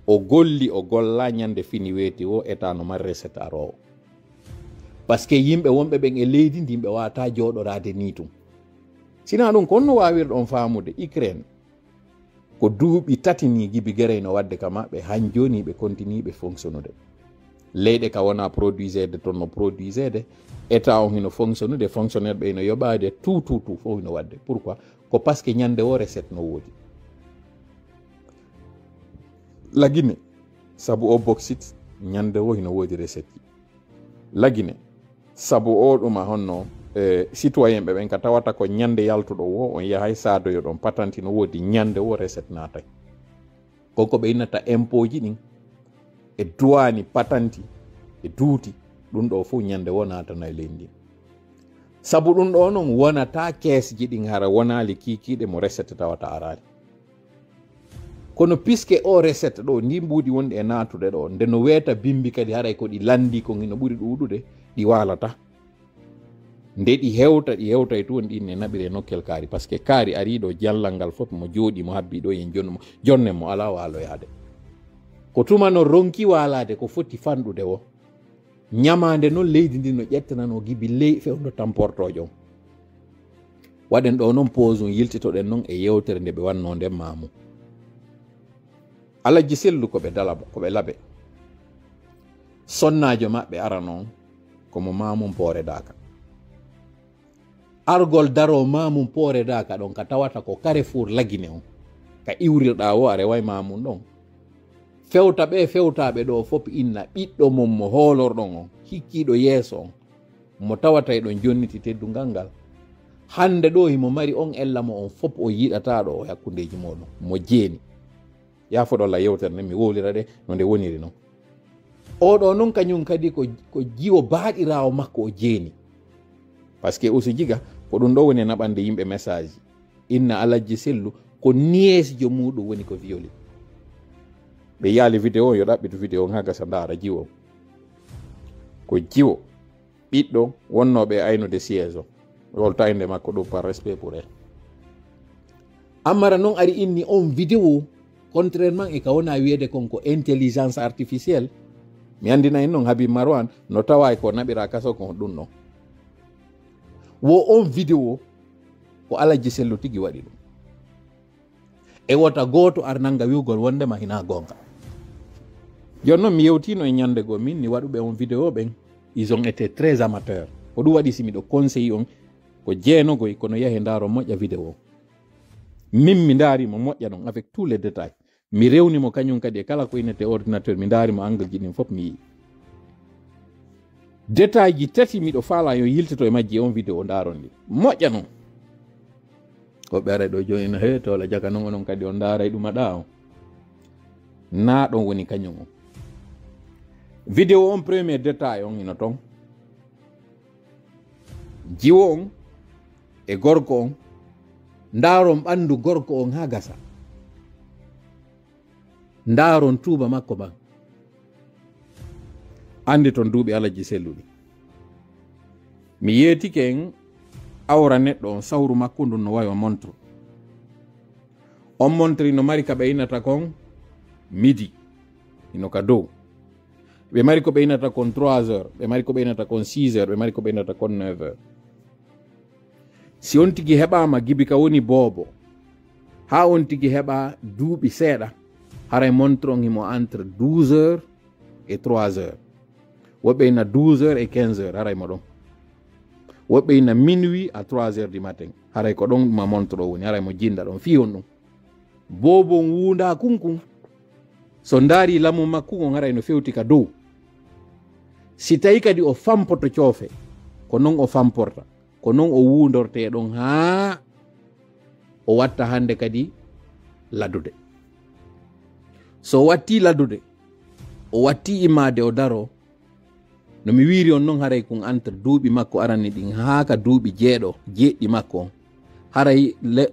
o golli o golla ñande fini weeti o état no mari recette arowo. par ce que yimɓe wonɓe ɓen e leydi ndi ɓe wata joɗorade ni tum. sina ɗum konno wawirɗon famude Ukraine ko duuɓi 3 ni gibi guerey no wadde ka maɓɓe, han joni ɓe continue ɓe fonctionnude. leyɗe ka wona produisede toon no produisede, état on hino fonctionnude, fonctionnaire ɓe no yoɓade tout fof hino wadde. pourquoi? ko par ce que ñande o recette no woodi. la Guinée sabu o bauxite ñande o hino woodi recette ji. la Guinée sabu o ɗuma honno citoyen ɓe ɓen ka tawata ko ñande yaltuɗo o on yahay sadoyo ɗon patenti no woodi ñande o recette natay. konko ɓe innata impôt ji ɗin e douane patenti e duuti ɗum ɗo fof ñande o natana e leydi. sabu ɗum ɗo noon wonata caisse ji ɗin hara wonali kikiɗe mo recette tawata arali. kono puisque o recette ɗo ndi mbuuɗi wonɗi e natuɗe ɗo, nde no weeta bimbi kadi haray ko ɗi landi ko hino ɓuri ɗuɗude, ɗi walata. nde ɗi hewta e tuwon ɗinne naɓire nokkel kaari, par ce que kaari ariɗo jallal ngal fof mo jooɗi mo habbi ɗo yen jonne mo ala waloyade. ko tuma no ronki walade ko foti fanɗude o ñamande noon leydi ndi no ƴettanano gibi ley fewdo tamportojo. waɗen ɗo noon pause on yiltitoɗen noon e yewtere nde ɓe wanno nden mamu. Alhaji Sellu ko ɓe dalabo ko ɓe laaɓe sonnajo maɓɓe ara noon komo Mamum Poore Daka. argol daro Mamum Poore Daka ɗon ka tawata ko Carrefour la Guinée on ka iwrirɗa o are way Mamum ɗon fewtaɓe ɗo fof inna ɓiɗɗo mum mo hoolorɗon on hikkiɗo yeeso on mo tawata e ɗon jonniti teddungal ngal hande ɗo himo mari on ella mo on fof o yiɗata ɗo o hakkundeji moɗon mo jeeni. yafoɗolla yewtere nde mi wolira ɗe no nde woniri noon. oɗo noon kañum kadi ko jiwo baaɗirawo makko o jeeni, par ce que usu jiga ko ɗum ɗo woni naɓande yimɓe message inna Alhaji Sellu ko niesjo muɗum woni ko violi. ɓe yaali vidéo yo ɗaɓɓitu vidéo on ha gasa ndaara jiwo ko jiwo ɓiɗɗo wonnoɓe aynude siége o woltayde makko ɗum par respect pour elle. Amara noon ari inni on vidéo contrairement e ka wona wiede konko intelligence artificielle mi andina en non Habib Marwan no tawa ko nabira kaso ko dun no wo on vidéo ko Alaji Sellu tigi wadi dum e wota goto arnanga wiugol wonde ma hina gonga jonno mi yewtino e nyande go min ni wadube on vidéo ben ils ont été très amateurs ko du wadi simi do conseil on ko jeeno goy kono yahe ndaro moƴƴa vidéo min mi ndaari mo moƴƴa non avec tous les détails mi rewni mo kanyum kadi kala ko inete ordinateur mi ndaari mo angle ji din fop mi détail ji tati mi do faala yo yiltito e majji on vidéo ndaron di moƴƴa non ko bere do joni no he to la jaga non onon kadi on ndaaray dum ada o na don woni kanyum o vidéo on premier détail on ino ton jiwo on e gorko on ndaron bandu gorko on ha gasa ndaron tuba makko ba andi ton duubi Alaji Sellu mi yeti ken awra neddo on sawru makko ndun no wayo montre on montre no mari ka be inata kon midi ino ka dow be mari ko be inata kon 3h be mari ko be inata kon 6h be mari ko be inata kon 9h si on tigi heɓama gibi ka woni boobo ha on tigi heɓa duuɓi seeɗa haray montron himo entre 12h et 3h woɓɓe ina 12h et 15h haray mo ɗon woɓɓe ina minuit à 3h du matin haray ko ɗon ma montre o woni haray mo jinda ɗon fi on ɗum boobo wunda kunkun so ndaari lamu makku on haray no fewti ka dow si tawi kadi o fampoto coofe ko non o famporta ko non o wundorte ɗon ha o watta hande kadi ladude so watti ladude o watti imade o daro no mi wiri on non haray kun entre duuɓi makko arani ɗin ha ka duuɓi jeeɗɗi makko on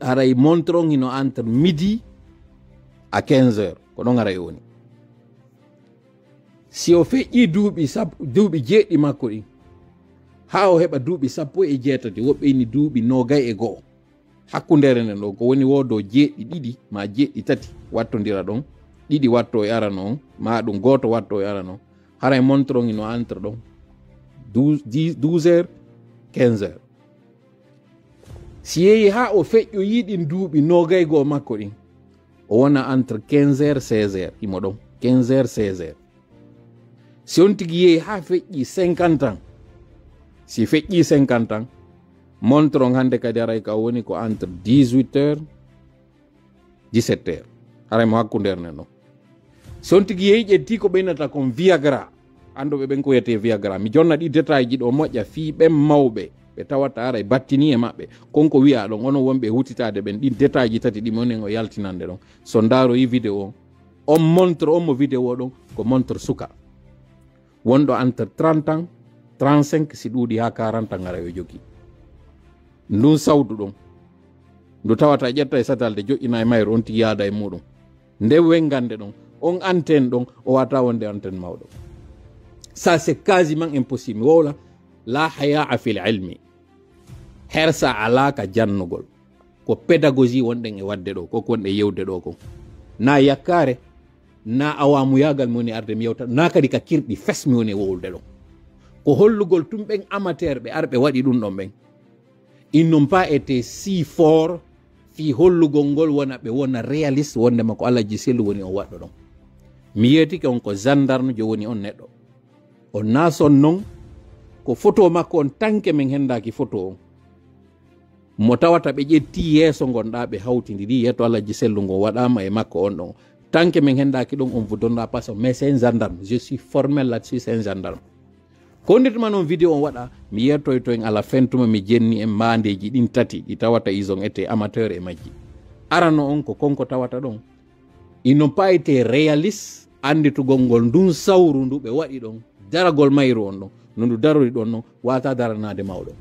haray montre on hino entre midi à 15h ko ɗon haray woni si o feƴƴi duuɓi jeeɗɗi makko ɗin ha o heɓa duuɓi 17 woɓɓe ini duuɓi 21 hakkundere nden ɗo ko woni wodo jeeɗɗi ɗiɗi ma jeeɗɗi tati wattodira ɗon ɗiɗi watto e arano on ma ɗum goto watto e arano haray montre on ino entre ɗon 12h 15h si yehi ha o feƴƴo yiɗin duuɓi 21 makko ɗin o wona entre 15h 16h imo ɗon 15h 16h si on tigi yehi ha feƴƴi 50 ans si feƴƴi 50 ans montre on hande kadi aray ka woni ko entre 18h 17h haray mo hakkunder nen ɗon si on tigi yehi ƴetti ko ɓeynata kon viagra anduɓe ɓen ko wiyete viagra mi jonna ɗi détail ji ɗo moƴƴa fi ɓen mawɓe ɓe tawata aray battini e maɓɓe konko wiya ɗon onon wonɓe hutitade ɓen ɗin détail ji tati ɗi monen o yaltinande ɗon so ndaroyi vidéo on montre on mo vidéo ɗon ko montre suka wonɗo entre 30 ans 35 si ɗuuɗi ha 40 ngara yo jogi ndun sawdu ɗon ndu tawata ƴetta e satalde joƴƴina e mayre on tigi yaada e muɗum nde wengande ɗon on antenne ɗon o wata wonde antenne mawɗo ça c'est quasiment impossible mi wowla la hayaa fil ilmi hersa alaka jannugol ko pédagogie wonɗen e wadde ɗo koko wonɗe yewde ɗo ko na yakkare na awamu yagal mi woni arde mi yewta na kadi ka kirɗi fes mi woni e wowlde ɗo ko hollugol tum ɓen amateur ɓe arɓe waɗi ɗum ɗon ɓen ils n'ont pas été si fort fi hollugol ngol wona ɓe wona réaliste wondema ko Alaji Sellu woni on waɗɗo ɗon mi yetike on ko gendarme jo woni on neɗɗo on nason non ko photo makko on tanke men hendaki photo on mo tawata ɓe ƴetti yeeso gonɗa ɓe hawtidiri yetto Alaji Sellu ngo waɗama e makko on ɗon tanke men hendaki ɗon on vous donnera pas ça mais c'est un gendarme je suis formel là-dessus c'est un gendarme ko ndetuma noon vidéo on waɗa mi yettoy to en ala fentuma mi jenni en mandeji ɗin tati ɗi tawata ils ont été amateur e majji arano on ko konko tawata ɗon ils n'ont pas été réaliste anditugol ngol ndun sawru ndu ɓe waɗi ɗon daragol mayru on ɗon no ndu darori ɗon noon wata daranade mawɗo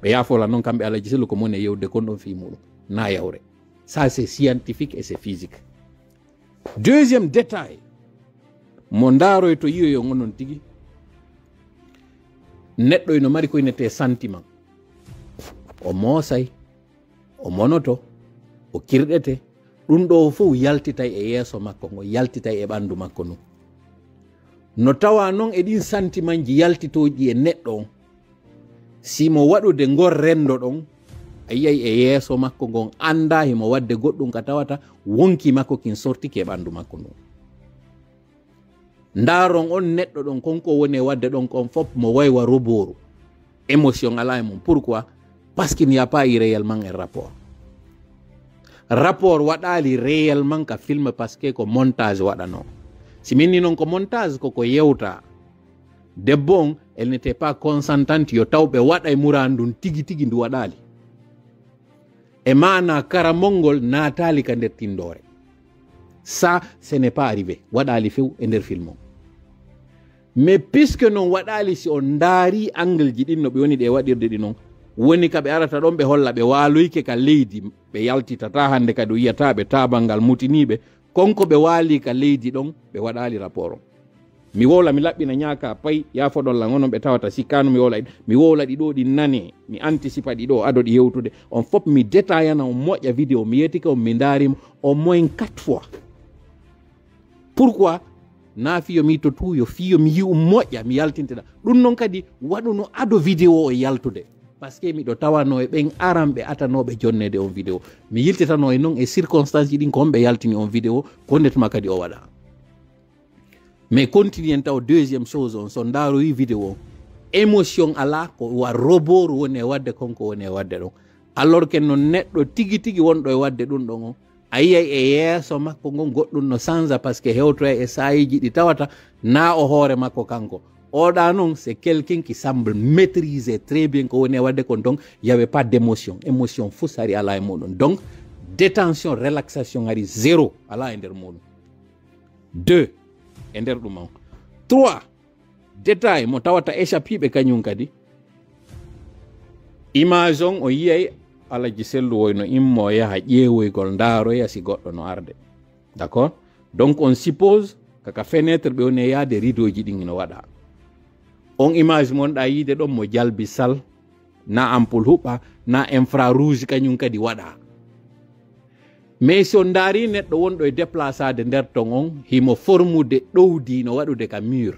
ɓe yafola noon kamɓe Alaji Sellu ko moni e yewde kon ɗon fi muɗum na yawre ça c'est scientifique et c'est physique deuxième détail mo ndaroy to yiyoyo gonon tigi neɗɗo ino mari ko inete sentiment o moosay o monoto o kirɗete ɗum ɗo fof yaltitay e yeeso makko ngo, yaltitay e ɓanndu makko nu. No tawa noon e ɗin sentiment ji yaltitoji e neɗɗo on, simo waɗude ngol rendo ɗon, a yiyay e yeeso makko ngon anda himo wadde goɗɗum ka tawata wonki makko kin sortiki e ɓanndu makko ndu. Ndaron on neɗɗo ɗon konko woni e wadde ɗon kon fof mo waywa roboru, émotion ala e mum. Pourquoi? Parce qu'il n'y a pas eu réellement un rapport. Rapport waɗali réellement ka film parce que ko montage waɗano. Si minni non ko montage koko yewta, debbo on elle n'était pas consentante yo tawɓe waɗa e murandun tigi tigi ndu waɗali. E mana karamongol natali ka nder tindore. Ça, ce n'est pas arrivé. Waɗali few e nder film on. Mais puisque non waɗali, si on ndaari angle ji ɗin no ɓe woni ɗe waɗirde ɗi non, woni ka ɓe arata ɗon ɓe holla ɓe waaloyke ka leydi, ɓe yaltitata hande kadi yiyata ɓe tabangal mutiniɓe, konko ɓe waali ka leydi ɗon ɓe waɗali rapport on. Mi wowla mi laɓɓina ñaaka pay yafoɗon lan onon ɓe tawata sikkanu mi wowla mi wowla ɗi ɗo ɗi nane, mi anticipa ɗi ɗo ado ɗi yewtude on fof mi détaillana on moƴƴa vidéo mi yettika on mi daarima au moins 4 fois. Pourquoi? Na fiyo mi to tuyo fiyo mi yi moƴƴa mi yaltinteɗa ɗum noon kadi waɗuno ado vidéo o yaltude, parce que miɗo tawano e ɓen aran ɓe atanoɓe jonnede on vidéo, mi yiltitano e noon e circonstance ɗin ko homɓe yaltini on vidéo ko ndetuma kadi o waɗa. Mais continue taw deuxième chose on so ndaroyi vidéo on émotion ala ko wa robot woni e wadde konko woni e wadde ɗon, alors que no neɗɗo tigi tigi wonɗo e wadde ɗum ɗon on a yiyay e yeeso makko ngon goɗɗum no sanza parce que hewtoya e sayiji ɗi tawata na o hoore makko kanko. Oɗa noon c'est quelqu'un qui semble maîtriser très bien ko woni e wadde kon, donc y avait pas d'émotion, émotion fous ari ala e muɗum, donc détention relaxation ari zéro ala e nder muɗum. 2 e nder ɗum on. 3 détail mo tawata échappiɓe kañum kadi image on o yiyay Alaji Sellu woyno immo yaha ƴeewoygol ndaaroya si goɗɗo no arde, d'accord. Donc on suppose kaka fenêtre ɓe woni e yaade rideau ji ɗin no waɗa. On image monɗa yiide ɗon mo jalbi sal, na ampoule huɓɓa, na infrarouge kañum kadi waɗa. Mais so ndaari neɗɗo wonɗo e déplaçade nder ton on himo formude ɗowdi no waɗude ka mur,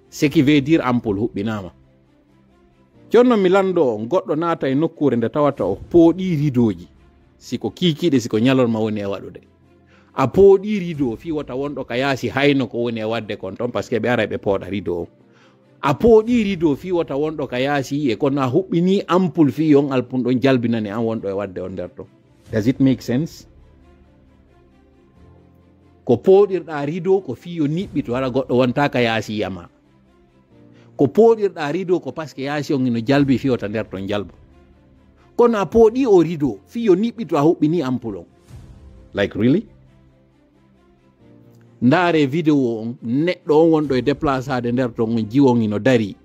ce qui veut dire ampoule huɓɓinama. Jonno mi lando on goɗɗo naata e nokkure nde tawata o pooɗi ridoji, siko kiikiɗe siko ñalonma woni e waɗude. A pooɗi rideau fi wata wonɗo ka yaasi hayno ko woni e wadde kon ton parce que ɓe ara ɓe pooɗa rideau o. A pooɗi rideau fi wata wonɗo ka yaasi e kono a huɓɓini ampoule fi on alpun ɗon jalbinani an wonɗo e wadde on nder ton. Does it make sense? Ko pooɗirɗa rideau ko fi yo niɓɓi to wara goɗɗo wonta ka yaasi yama. Ko pooɗirɗa rideau ko parce que yaasi on ino jalbi fi wata nder ton jalbu. Kono a pooɗi o rideau fi yo niɓɓi to a huɓɓini ampoule on. Like really? Ndaare vidéo on neɗɗo on wonɗo e déplaçade nder ton on jiwon ino dari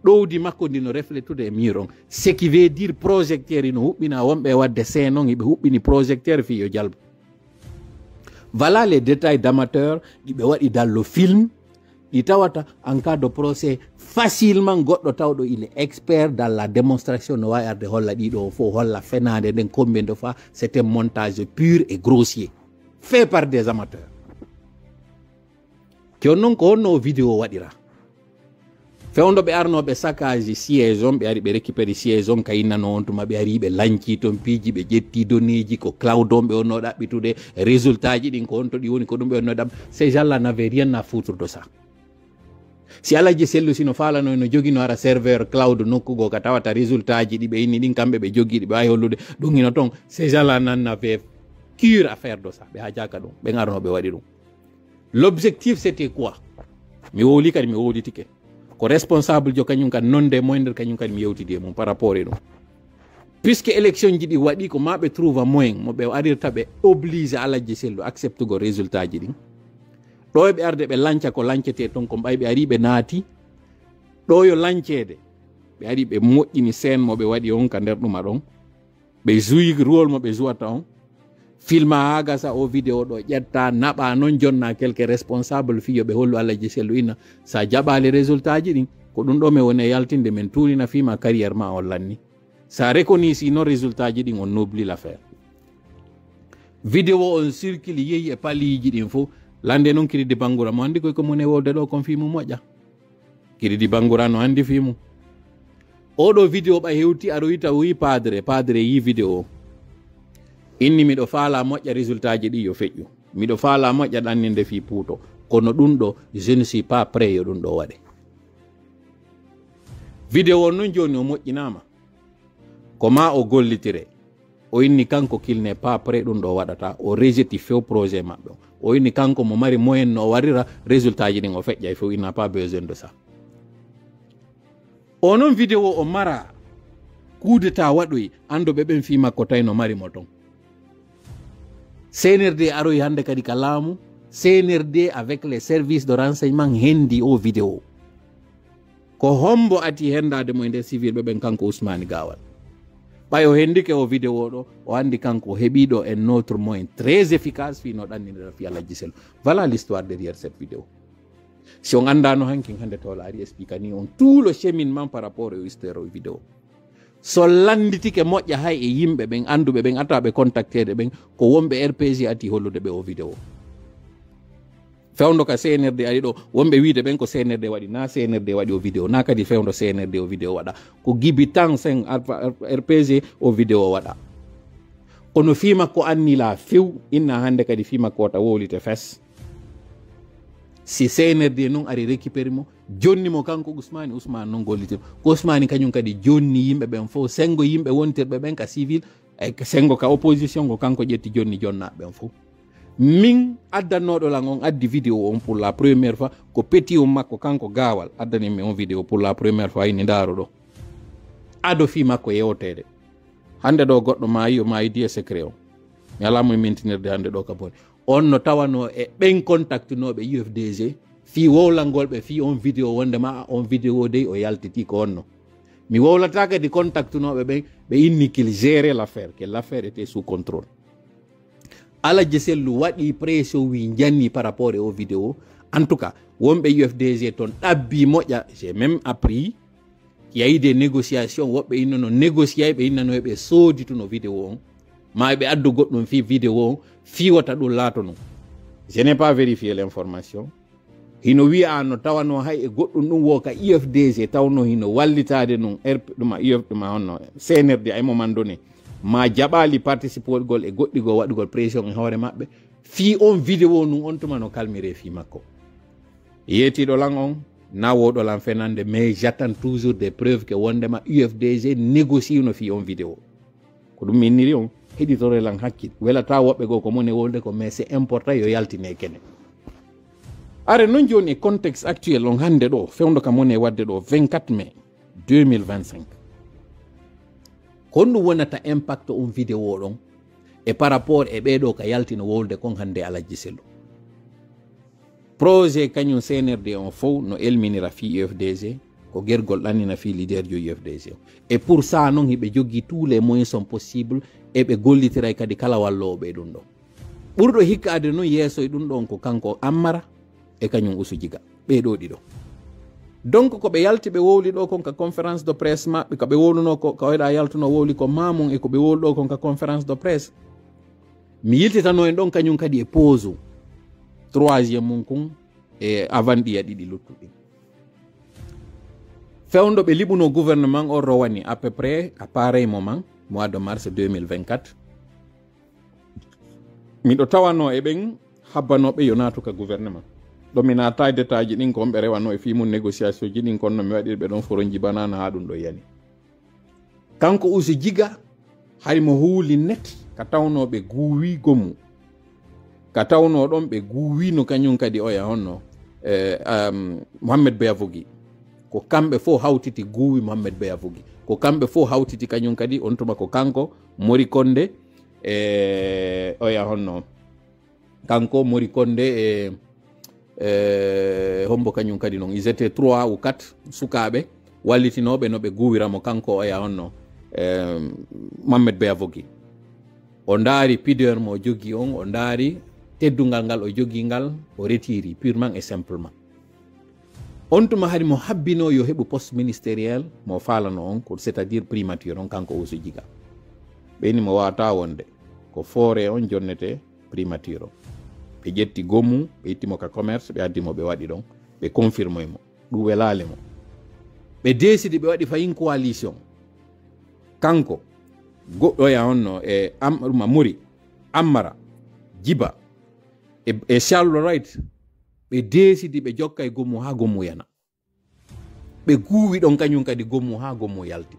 ɗowdi makko ndi no reflétude e mur on, ce qui veut dire projecteur ino huɓɓina wonɓe wadde scène on iɓe huɓɓini projecteur fi yo jalbu. Voilà les détails d'amateur ɗi ɓe waɗi dans le film ɗi tawata en cas de procès facilement goɗɗo tawɗo il est expert dans la démonstration no wawi arde holla ɗiɗo fo holla fenade nden combien de fois c'est un montage pur et grossier fait par des amateurs. Jon noon ko honno vidéo waɗira fewndo ɓe arnoɓe saccage siège on ɓe ari ɓe récupéri siège on kayinnano on tuma ɓe ari ɓe lanci toon piiji ɓe ƴetti donnéji ko cloud on ɓe onno ɗaɓɓitude résultat ji ɗin ko on to ɗi woni ko ɗum ɓe onno ɗaɓ. Ces gens là n'avaient rien à foutre de ça. Si Alaji Sellu sino falano no jogi no ara serveur cloud nokkugo ka tawata résultat ji ɗi ɓe inni ɗin kamɓe ɓe jogi ɗi ɓe wawi hollude ɗum ino ton, ces gens là n'en avaient cure à faire de ça, ɓe ha jaka ɗum ɓe arno ɓe waɗi ɗum. L'objectif c'était quoi? Mi wowli kadi mi wowlitike ko responsable jo kañum kadi nonde moindre kañum kadi mi yewtidi e mum par rapport e ɗum, puisque élection ji ɗi waɗi ko ma ɓe trouve moyen mo ɓe arirta ɓe oblige Alaji Sellu acceptugo résultat ji ɗin. ɗo e ɓe arde ɓe lanca ko lancete ton ko ɓay ɓe ari ɓe naati ɗo yo lancede ɓe ari ɓe moƴƴini scène mo ɓe waɗi on ka nder ɗuma ɗon ɓe jouyi rôle mo ɓe jouata on filma ha gasa o vidéo ɗo ƴetta naɓa noon jonna quelque responsable fiyo ɓe hollu Alaji Sellu ina sa jaɓali résultat ji ɗin ko ɗum ɗo mi woni e yaltinde min turina fima carrière ma on lanni sa reconnaissy noon résultat ji ɗin on oublie l'affaire. vidéo on circule yehi e paliji ɗin fo lande noon Kiridi Bangura mo andi koy ko mone wowde ɗo kon fimu moƴƴa Kiridi Bangura no andi fimu oɗo vidéo ɓa hewti aɗo yita wi padre yi vidéo inni miɗo faala moƴƴa résultat ji ɗi yo feƴƴu miɗo faala moƴƴa ɗanninde fi puuto kono ɗum ɗo je ne suis pas prêt yo ɗum ɗo waɗe vidéo on noon joni o moƴƴinama ko ma o gollitire o inni kanko qu'il n'est pas prêt ɗum ɗo waɗata o rejeti few projet maɓɓe o inni kanko mo mari moyen no o warira résultat ji ɗin o feƴƴa few il n'a pas besoin de ça o noon vidéo o mara kudeta waɗoy anduɓe ɓen fi makko tawi no mari mo ton CNRD aroy hande kadi ka laamu CNRD avec les services de renseignement hendi o vidéo ko hombo ati hendade mo e nder civil ɓe ɓen kanko Ousmane Gawal ɓay o hendike o vidéo ɗo o andi kanko heɓiɗo un autre moyen très efficace fi no ɗannidira fi Alhaji Sello voilà l'histoire derrière cette vidéo si on andano hankin hande to laari expliquani on tout le cheminement par rapport au histoire o vidéo so landitike moƴƴa hay e yimɓe ɓen anduɓe ɓen ataɓe contactede ɓen ko wonɓe RPG ati hollude ɓe o vidéo fewndo ka CNRD ari ɗo wonɓe wiide ɓen ko CNRD waɗi na CNRD waɗi o vidéo na kadi fewndo CNRD o vidéo waɗa ko gibi tan sen RPG o vidéo waɗa kono fi makko annila few inna hande kadi fi makko wata wowlite fes si CNRD noon ari récupéré mo jonni mo kanko Ousmane noon gollitimo ko Ousmane kañum kadi jonni yimɓe ɓen fof sengo yimɓe wontirɓe ɓen ka civil e sengo ka opposition ko kanko ƴetti jonni jonnaɓe ɓen fof min addannoɗo lan on addi vidéo on pour la première fois ko petit o makko kanko Gawal addanimi on vidéo pour la première fois ini ndaaro ɗo ado fi makko yewtede hande ɗo goɗɗo maayi o maayi die secret o mi alamo mintinirde hande ɗo ka boni on no tawano e ɓen contactenoɓe UFDG fi wowlalngol ɓe fi on vidéo wondema on vidéo dey o yaltiti ko onno mi wowlata kadi contactenoɓe ɓen ɓe inni qu'il gérait l'affaire que l'affaire était sous contrôle Alhaji Sello waɗi pression wi janni par rapport au vidéo en tout cas wonɓe UFDG toon ɗabbi moƴƴa j'ai même appris qu'il y a eu des négociations woɓɓe innano négocier ɓe innano ɓe soodituno vidéo on ma ɓe addu goɗɗum fi vidéo on fiwata ɗum laato non je n'ai pas vérifié l'information hino wiya no tawano hay e goɗɗum ɗum wo ka UFDG tawno hino wallitade non ɗuma UF ɗuma honno CNRD ay moment donné ma jaɓali participogol e goɗɗigol waɗugol pression e hoore maɓɓe fi on vidéo nun on tuma no calmire fi makko yetiɗo lan on nawoɗo lan fenande mais j'attends toujours des preuves que wondema UFDG négocie no fi on vidéo ko ɗum minniri on heɗitore lan hakkil welata woɓɓe goo ko mone wolde ko mais c'est important yo yaltine kene are non joni e contexte actuel on hande ɗo fewdo ka mone wadde ɗo 24 mai 2025 honɗum wonata impact on vidéo ɗon e par rapport e ɓeɗo ka yaltino wolde kon hande Alhaji Sello projet kañum CNRD on fof no elminira fi UFDG ko gergol ɗannina fi leader jo UFDG et pour ça noon hiɓe jogui tous les moyens sont possibles e ɓe gollitiray kadi kala walloɓe ɗum ɗo ɓurɗo hikkade noon yeeso e ɗum ɗon ko kanko Ammara e kañum Ousou Djiga ɓeɗo ɗiɗo donc ko ɓe yalti ɓe wowli ɗo kon ka conférence de presse maɓɓe ko ɓe wowluno ko waɗa yaltuno wowli ko mamon e ko ɓe wowli ɗo kon ka conférence de presse mi yiltitano en ɗon kañum kadi e pause troisiéme mum kon e avant ɗiya ɗiɗi luttuɗi fewndo ɓe liɓuno gouvernement o rowani à peu près à pareil moment mois de mars 2024 miɗo tawano e ɓen habbanoɓe yo naatu ka gouvernement ɗo mi naata e détail ji ɗin ko on ɓe rewano e fimum négociation ji ɗin konno mi waɗiri ɓe ɗon foron jibanana ha ɗum ɗo yani kanko Ousou Djiga hay mo huuli net ka tawnoɓe guuwi gommu ka tawno ɗon ɓe guuwino kañum kadi oya honno Mohamed Beyavogui ko kamɓe fof hawtiti guuwi Mohamed Beyavogui ko kamɓe fof hawtiti kañum kadi on tuma ko kanko Mori Konde e oya honno kanko Mori Konde hombo kañum kadi noon ils étaient 3 ou 4 sukaɓe wallitinoɓe no ɓe guuwiramo kanko oya honno Mohamed Beyavogui o ndaari pudeur mo jogui on o ndaari teddungal ngal o jogui ngal o retiri purement et simplement on tuma hari mo habbino yo heɓu poste ministériel mo falano on ko c'est à dire primature on kanko Ousou Djiga ɓeni mo wawata wonde ko foore on jonnete primature o ɓe ƴetti gommu ɓe ittimo ka commerce ɓe addimo ɓe waɗi ɗon ɓe confirme mo ɗum welale mo ɓe desidi ɓe waɗi fayin coalition kanko goɗɗoya onno e ɗuma muri ammara jiba e Charles Wright ɓe desidi ɓe jokka e gommu ha gommu yana ɓe guuwi ɗon kañum kadi gommu ha gommu yalti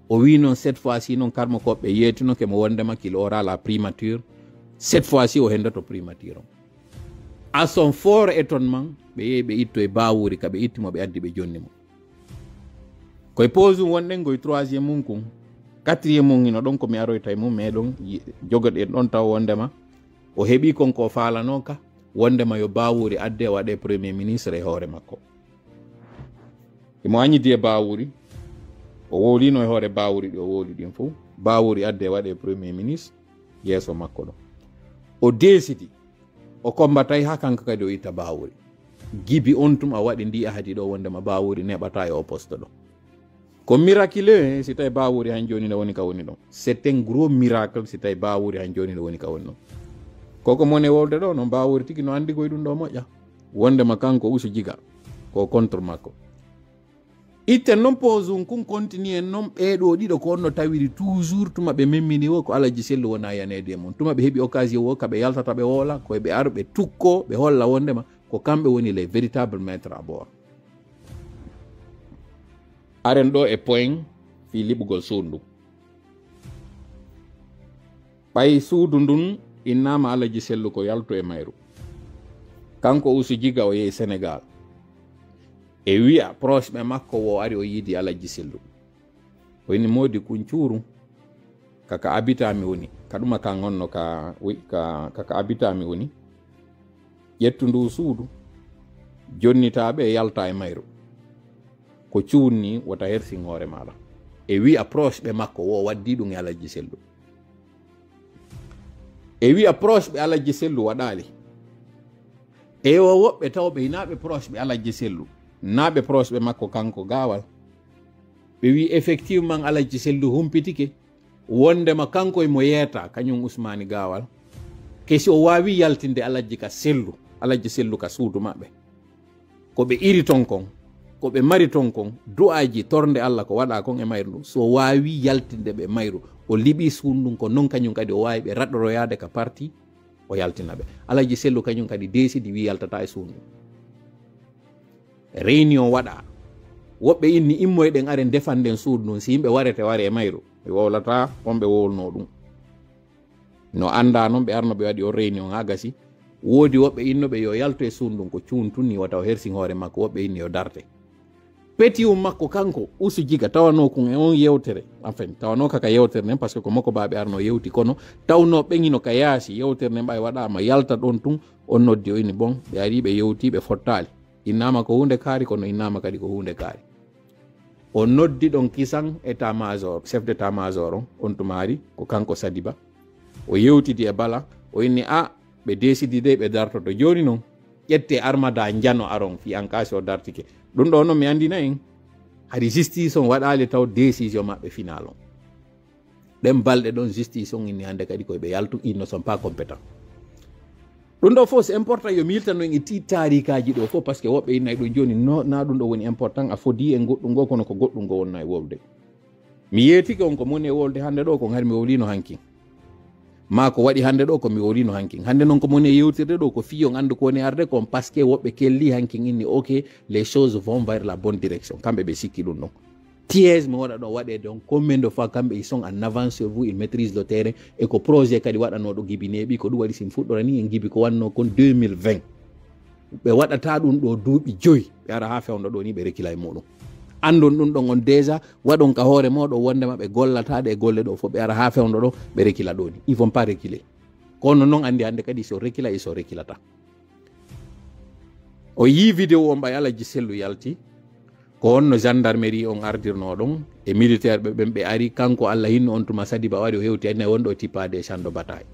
o wi noon cette fois ci noon karmo koɓe yeetino kemo wondema qu'il aura la primature cette fois ci o hendoto primature on à son fort étonnement ɓe yehi ɓe itto e bawuri ka ɓe ittimo ɓe addi ɓe jonni mo koye pose wonɗen goye troisiéme mum kum quatriéme mum ino ɗon komi aroyta e mum meɗon jogoɗen ɗon taw wondema o heeɓi konko falano ka wondema yo bawuri adde waɗe premier ministre e hoore makko imo añidi e bawuri o wolino e hoore bawuri ɗi o woli ɗin fof bawuri adde waɗe premier ministre yeeso makko ɗo o desidi o kombatay ha kanko kadi o itta bawuri gibi on tum a waɗi ndi ahadi ɗo wondema bawuri neɓata e o poste ɗo ko miraculeux si tawi bawuri han joni nde woni ka woni ɗon c'est un gros miracle si tawi bawuri han joni nde woni ka woni ɗon koko mone wolde ɗo no bawuri tigi no andi koye ɗum ɗo moƴƴa wondema kanko Usu Jiga ko contre makko itten noon pose um kum continue en noon ɓeeɗo ɗiɗo ko onno tawiri toujours tuma ɓe memmini wo ko Alaji Sellu wona yanede e mum tuma ɓe heeɓi occasion wo kaɓe yaltata ɓe woola koye ɓe ar ɓe tukko ɓe holla wondema ko kamɓe woni les véritables maîtres à bord aren ɗo e point fi liɓugol suudu ndu ɓay suudu ndun innama Alaji Sellu ko yaltu e mayru kanko Usu Jiga o yehi Sénégal e wiya proche ɓe makko wo ari o yiidi Alaji Sellu o ini modi kuncuru kaka abitami woni kaɗuma kan onno kaka abitami woni ƴettu ndu suudu jonnitaɓe yalta e mayru ko cuunni wota hersin hoore maɗa e wiya proche ɓe makko wo waddi ɗum e Alaji Sellu e wiya proche ɓe Alaji Sellu waɗali e o woɓɓe tawɓe hinaɓe proche ɓe Alaji Sellu naɓe proche ɓe makko kanko gawal ɓe wi effectivement Alaji Sellu humpitike wondema kanko emo yeeta kañum Ousmane Gawal kesi o wawi yaltinde Alaji Sellu ka suudu maɓɓe ko ɓe iri ton kon ko ɓe mari ton kon du'aji torde Allah ko waɗa kon e mayru ndu so wawi yaltinde ɓe mayru o liɓi suudu ndun ko non kañum kadi o wawi ɓe raɗɗoroyade ka parti o yaltina ɓe Alaji Sellu kañum kadi desidi wi yaltata e suudu réunion waɗa woɓɓe inni immoyɗen are defanden suudu ndun si yimɓe warete ware e mayru ɓe wowlata wonɓe wowlno ɗum no anda noon ɓe arno ɓe waɗi o réunion ha gasi woodi woɓɓe innoɓe yo yalto e suudu ndun ko cuuntunni wata o hersi hoore makko woɓɓe inni yo darte petiyum makko kanko Usu Jiga tawano kon e on yewtere enfin tawano kaka yewtere nden par ce que ko makko baɓe arno yewti kono tawno ɓeŋino ka yaasi yewtere nden ɓay waɗama yalta ɗon tun on noddi o ini bon ɓe ari ɓe yewti ɓe fottali innama ko hunde kaari kono innama kadi ko hunde kaari o noddi ɗon kisan état major chef d' état major on tumari ko kanko Sadiba o yewtidi e bala o inni a ɓe desidi de ɓe dartoto joni noon ƴette armada jano aron fi en cas o dartike ɗum ɗo noon mi andina en hadi justice on waɗali taw décision maɓɓe final on ɗen balɗe ɗon justice on inni hande kadi koye ɓe yaltu ils ne sont pas compétents ɗum ɗo fof c'est important yo miltano en e ti tarikaji ɗo fof par ce que woɓɓe innayi ɗo joni na ɗum ɗo woni important a fodi e goɗɗum ngo kono ko goɗɗum ngo wonna e wolde mi yeetike on ko moni e wolde hande ɗo ko hari mi wolino hanki ma ko waɗi hande ɗo ko mi wolino hankin hande noon ko moni e yewtirde ɗo ko fiyon andu ko woni arde kon par ce que woɓɓe kelli hankin inni ok les choses vont vers la bonne direction kamɓe ɓe sikki ɗum ɗon piège mi waɗa ɗo waɗede on combien de fois kamɓe ils sont en avance sur vous ils maîtrisent le terrain et ko projet kadi waɗanoɗo Gibi neeɓi ko ɗum waɗi sin fuɗɗora ni en Gibi ko wanno kon 2020 ɓe waɗata ɗum ɗo duuɓi 5 ɓe ara ha fewno ɗo ni ɓe rekila e muɗum andon ɗum ɗon on déjà waɗon ka hoore moɗo wondema ɓe gollataɗe e golle ɗo fof ɓe ara ha fewno ɗo ɓe rekila ɗo ni ils vont pas reculer kono noon andi hande kadi so rekila e so rekilata o yi vidéo on ɓay Alaji Sellu yalti ko wonno gendarmerie on ardirno ɗon e militaire ɓe ɓen ɓe ari kanko Allah hinno on tuma Sadiba waɗi o hewti anne wonɗo tippade e champ de bataille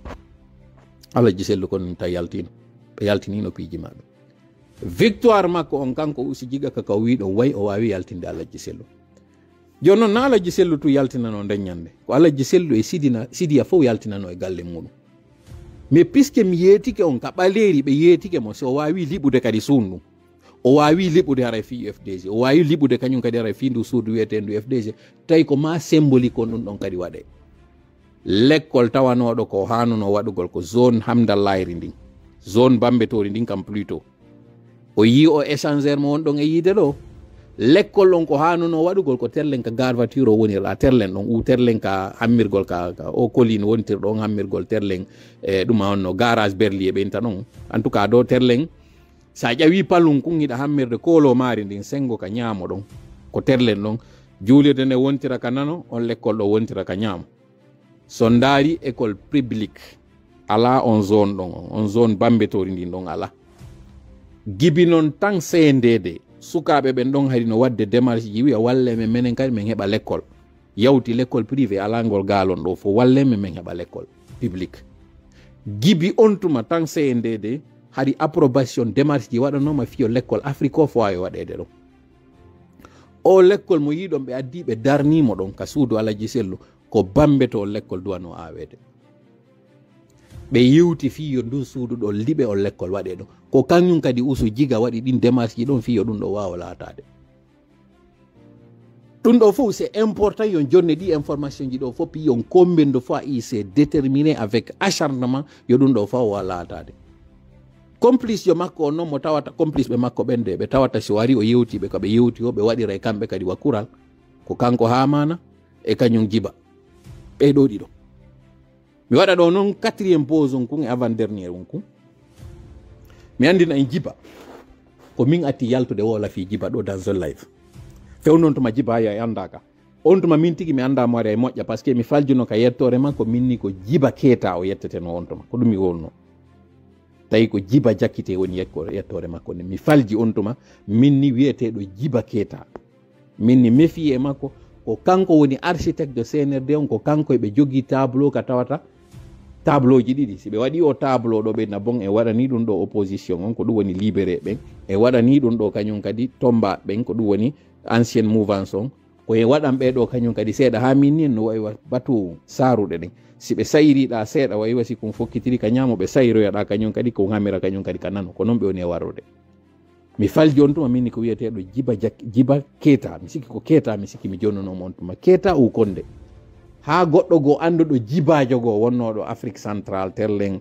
Alaji Sellu kon taw yaltino ɓe yaltinino piiji maɓɓe victoire makko on kanko Usu Jiga kaka wiɗo way o wawi yaltinde Alaji Sellu jono na alaji sellu tu yaltinano ndeññande ko alaji sellu e sidiya fof yaltinano e galle muɗum mais puisque mi yeetike on ka ɓaleeri ɓe yeetike mo so o wawi liɓude kadi suudu o wawi liɓude hara fi UFDG o wawi liɓude kañum kadi hara fi ndu suudu wiyetendu UFDG tawi ko ma symbolique on ɗum ɗon kadi waɗe l'école tawanoɗo ko hanuno waɗugol ko zone hamdallayri ndin zone bambetori ndin kam plutôt o yi o échangeur mo won ɗon e yiide ɗo l'école on ko hanuno waɗugol ko terlen ka gare voiture o woni la terlen ɗon u terlen ka hammirgol ka o colline wontir ɗon hammirgol terlen e ɗuma onno garage berli e ɓenta ɗon en tout cas do terlen sa ƴawi pallum kun hiɗa hammirde kolo mari ndin sengo ka ñaamo ɗon ko terlen ɗon juulirde nde wontira ka nano on l'école ɗo wontira ka ñaamo so ndaari école publique ala on zone ɗon on zone bambetori ndin ɗon ala gibi noon tan CNDD sukaɓe ɓen ɗon hari no wadde démarche ji wiya walle men menen kadi min heɓa l'école yawti l'école privé alangol galon ɗo fo walle men min heɓa l'école publique gibi on tuma tan CNDD hari approbation démarche ji waɗanoma fiyo l'école Afrique o fo wawi waɗede ɗon o l'école mo yiɗon ɓe addi ɓe darnimo ɗon ka suudu alaji sellu ko bambeto l'école duwano awede ɓe yewti fiyo ndu suudu ɗo liɓe o l'école waɗe ɗo ko kañum kadi usu jiga waɗi ɗin démarche ji ɗon fiyo ɗum ɗo wawa laatade ɗum ɗo fof c'est important yon jonne ɗi information ji ɗo fof pi yon combien de fois il s'est déterminé avec acharnement yo ɗum ɗo fof wawa laatade complice yo makko on noon mo tawata complice ɓe makko ɓende ɓe tawata so wari o yewtiɓe ko ɓe yewti o ɓe waɗira e kamɓe kadi wakkural ko kanko Hamana e kañum Djiba ɓeyɗo ɗiɗo mi waɗa ɗo noon 4e pause on kun e avant dernier on kun mi andina en Djiba ko min atti yaltude wola fi Djiba ɗo dans un live few noon tuma Djiba ya e andaka on tuma min tigi mi anda mo e moƴƴa par ce que mi faljuno ka yettore man ko minni ko Djiba Keita o yetteteno on tuma ko ɗum mi wonno tawi ko Djiba Jakkite woni yettore makko ni mi falji on tuma minni wiyeteɗo Djiba Keita minni méfie e makko ko kanko woni architecte de CNRD on ko kanko ɓe jogui tableau ka tawata tableau ji ɗiɗi si ɓe waɗi o tableau ɗo ɓe nabon e waɗani ɗum ɗo opposition on ko ɗum woni libéré ɓen e waɗani ɗum ɗo kañum kadi tomba ɓen ko ɗum woni ancienne mouvance on ko e waɗan ɓe ɗo kañum kadi seeɗa ha min ni no wayi batu saruɗe ɗen si ɓe sayriɗa seeɗa wayi wasi kum fokkitiri ka ñamo ɓe sayroyaɗa kañum kadi ko hamira kañum kadi ka nano ko noon ɓe woni e warrude mi falji on tuma minni ko wiyeteɗo Djiba Keita mi sikki ko Keita mi sikki mi jonnonomo on tuma Keita ou Condé ha goɗɗo go anduɗo Djibajo go wonnoɗo Afrique centrale terlen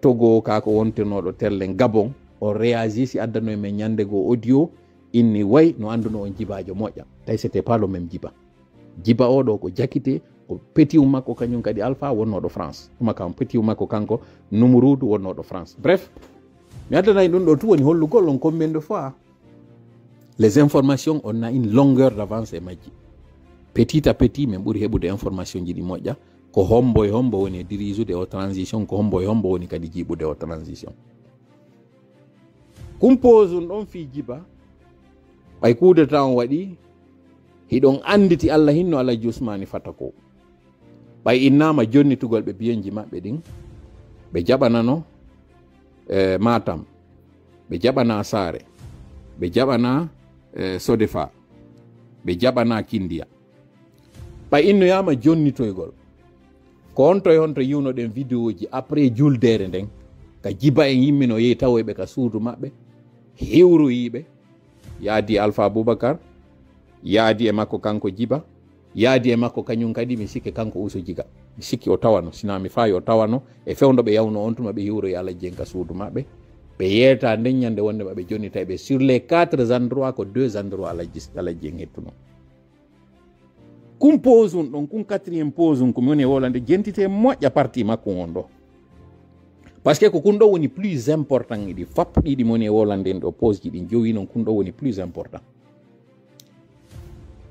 Togo kako wontirnoɗo terlen Gabon o réagi si addano men ñande go audio inni way no anduno on Djibajo moƴƴa tawi c'était pas le même Djiba oɗo ko Jakkite ko petit makko kañum kadi Alpha wonnoɗo France tuma kam petit makko kanko Numrudu wonnoɗo France bref mi addanayi ɗum ɗo tu woni hollugol on combien de fois les informations on a une longueur d'avance e majji petit à petit min ɓuuri heɓude information ji ɗi moƴƴa ko hombo e hombo woni dirigeude o transition ko hombo e hombo woni kadi jiiɓude o transition compose ɗon fi Djiba ɓay kudeta on waɗi hiɗon anditi Allah hinno Alaji Ousmane Fata ko ɓay innama jonnitugol ɓe biyenji maɓɓe ɗin ɓe jaɓanano Matam ɓe jaɓana Sare ɓe jaɓana Sodefa ɓe jaɓana Kindia ɓay innoyama jonnitoygol ko on to yiwno ɗen vidéo ji après juldere nden ka Djiba en yimmino yehi tawoyɓe ka suudu maɓɓe hewroyiɓe yaadi Alpha Aboubacar yaadi e makko kanko Djiba yaadi e makko kañum kadi mi sikki kanko Uso Jiga mi sikki o tawano sina mi fayi o tawano e fewdo ɓe yawno on tuma ɓe hiwroyi Alaji en ka suudu maɓɓe ɓe yeeta nden ñande wonde maɓe joni tawi ɓe sur les 4 endroits ko 2 endroits Alaji en hettuno kum pose un ɗon kum 4e pose un komi woni e wolande jentite moƴƴa parti makko on ɗo par ce que ko kun ɗo woni plus important ɗi fap ɗiɗi moni e wolande en ɗo pose ji ɗin jowi noon kun ɗo woni plus important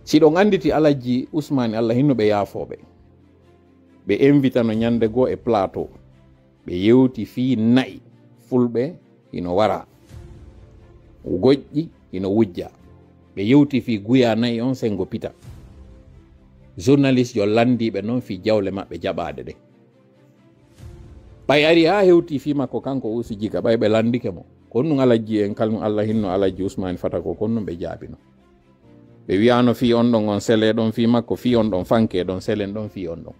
si ɗon anditi Alaji Ousmane Allah hinno ɓe yaafoɓe ɓe invitano ñande goo e plateau ɓe yewti fi nayi fulɓe ino wara goƴƴi ino wujja ɓe yewti fi guya nayi on sengo pita journaliste yo landiɓe noon fi jawle maɓɓe jaɓade ɗe ɓay ari ha hewti fi makko kanko Usu Jiga ɓay ɓe landike mo kon ɗum Alaji en kalmum Allah hinno Alaji Ousmane Fata ko kon ɗum ɓe jaabino ɓe wiyano fi on ɗon on sele ɗon fi makko, fi on ɗon fanke ɗon selen ɗon fi on ɗon.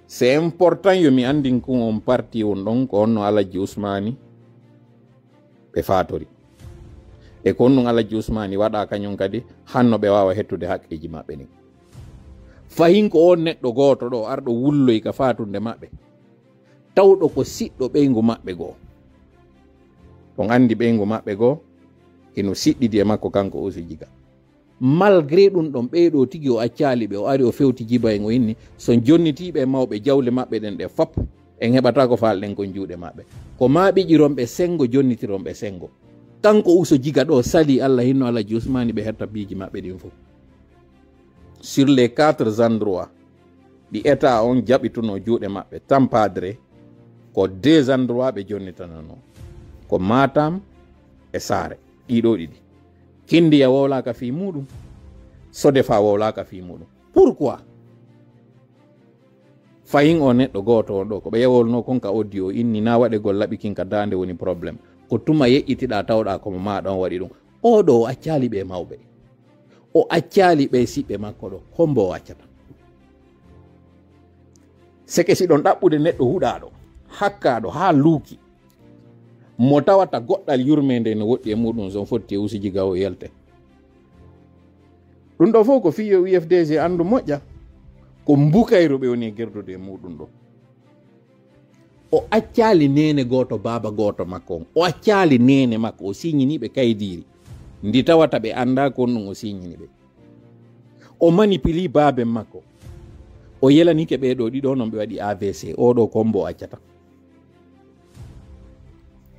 C'est important yo mi andin ko on parti on ɗon ko onno Alaji Ousmani ɓe fatori e ko onnon Alaji Ousmani waɗa kañum kadi hanno ɓe wawa hettude haqqeji maɓɓe ni. Fahin ko on neɗɗo goto ɗo arɗo wulloy ka fatunde maɓɓe tawɗo ko siɗɗo ɓeygu maɓɓe goo, on andi ɓeygu maɓɓe goo eno siɗɗidi e makko kanko Ousou Djiga. Malgré ɗum ɗon ɓeyɗo tigi o accali ɓe o ari o fewti Djiba en o inni so jonnitiɓe mawɓe jawle maɓɓe ɗen ɗe fop en heɓata ko falɗen kon juuɗe maɓɓe, ko ma ɓiƴironɓe sengo jonnitironɓe sengo. Kanko Ousou Djiga ɗo sali Allah hinno Alaji Ousmani ɓe hetta biji maɓɓe ɗin fof. Sur les 4 endroits ɗi état on jaɓituno juuɗe maɓɓe tampadre ko 2 endroits ɓe jonnitanano ko Matam e Sare. Ɗiɗo ɗiɗi Kindiya wowlaka fi muɗum, Sodefa wowlaka fi muɗum. Pourquoi? Fayin o neɗɗo goto on ɗo ko ɓe yewolno konka audio inni na waɗegol laɓi kinka dande woni probléme, ko tuma yeƴƴitiɗa tawɗa komo maɗa on waɗi ɗum. Oɗo o accali ɓe mawɓe, o accali ɓe siɓɓe makko ɗo, hombo o accata. Seke siɗon ɗaɓɓude neɗɗo huɗaɗo hakkaɗo ha luuki mo tawata goɗɗal yurmede no woɗɗi e muɗum zon fotti e Ousou Djiga o yelte. Ɗum ɗo fof ko fiyo UFDG andu moƴƴa ko mbukayru ɓe woni gerdude e muɗum ɗo. O accali nene goto baba goto makko on, o accali nene makko, o signiniɓe kaydiri ndi tawata ɓe anda ko ɗum o signini ɓe. O manipuli babe makko, o yelanike ɓeɗo ɗiɗo non ɓe waɗi AVC. Oɗo kombo accata.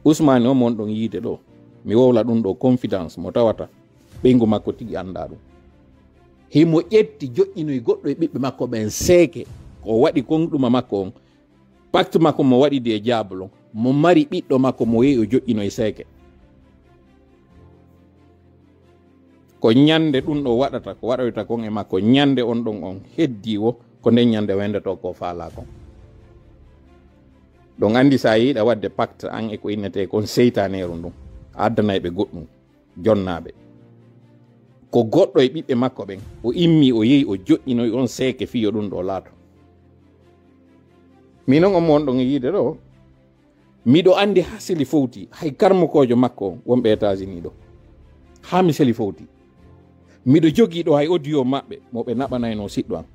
Ousmani o mon ɗon yiide ɗo mi wowla ɗum ɗo confidence mo tawata ɓeygu makko tigi anda ɗum. Himo ƴetti joƴƴinoy goɗɗo e ɓiɓɓe makko ɓen seeke ko waɗi kon ɗuma makko on, pacte makko mo waɗi de diablon, mo mari ɓiɗɗo makko mo yehi o joƴƴinoy seeke. Ko ñande ɗum ɗo waɗata ko waɗoyta kon e makko, ñande on ɗon on heddi wo ko nden ñande wendeto ko faala kon. Ɗon andi sa yiiɗa wadde pacte an e ko innete kon seytaneru ndum addanayɓe goɗɗum jonnaɓe ko goɗɗo e ɓiɓɓe makko ɓen o immi o yehi o joƴƴinoy on seeke fiyo ɗum ɗo laato. Minon on mon ɗon yiide ɗo miɗo andi ha seli fowti hay karmokojo makko wonɓe États-Unis ɗo ha mi seli fowti miɗo jogui ɗo hay audio maɓɓe moɓe naɓanayno siɗɗo an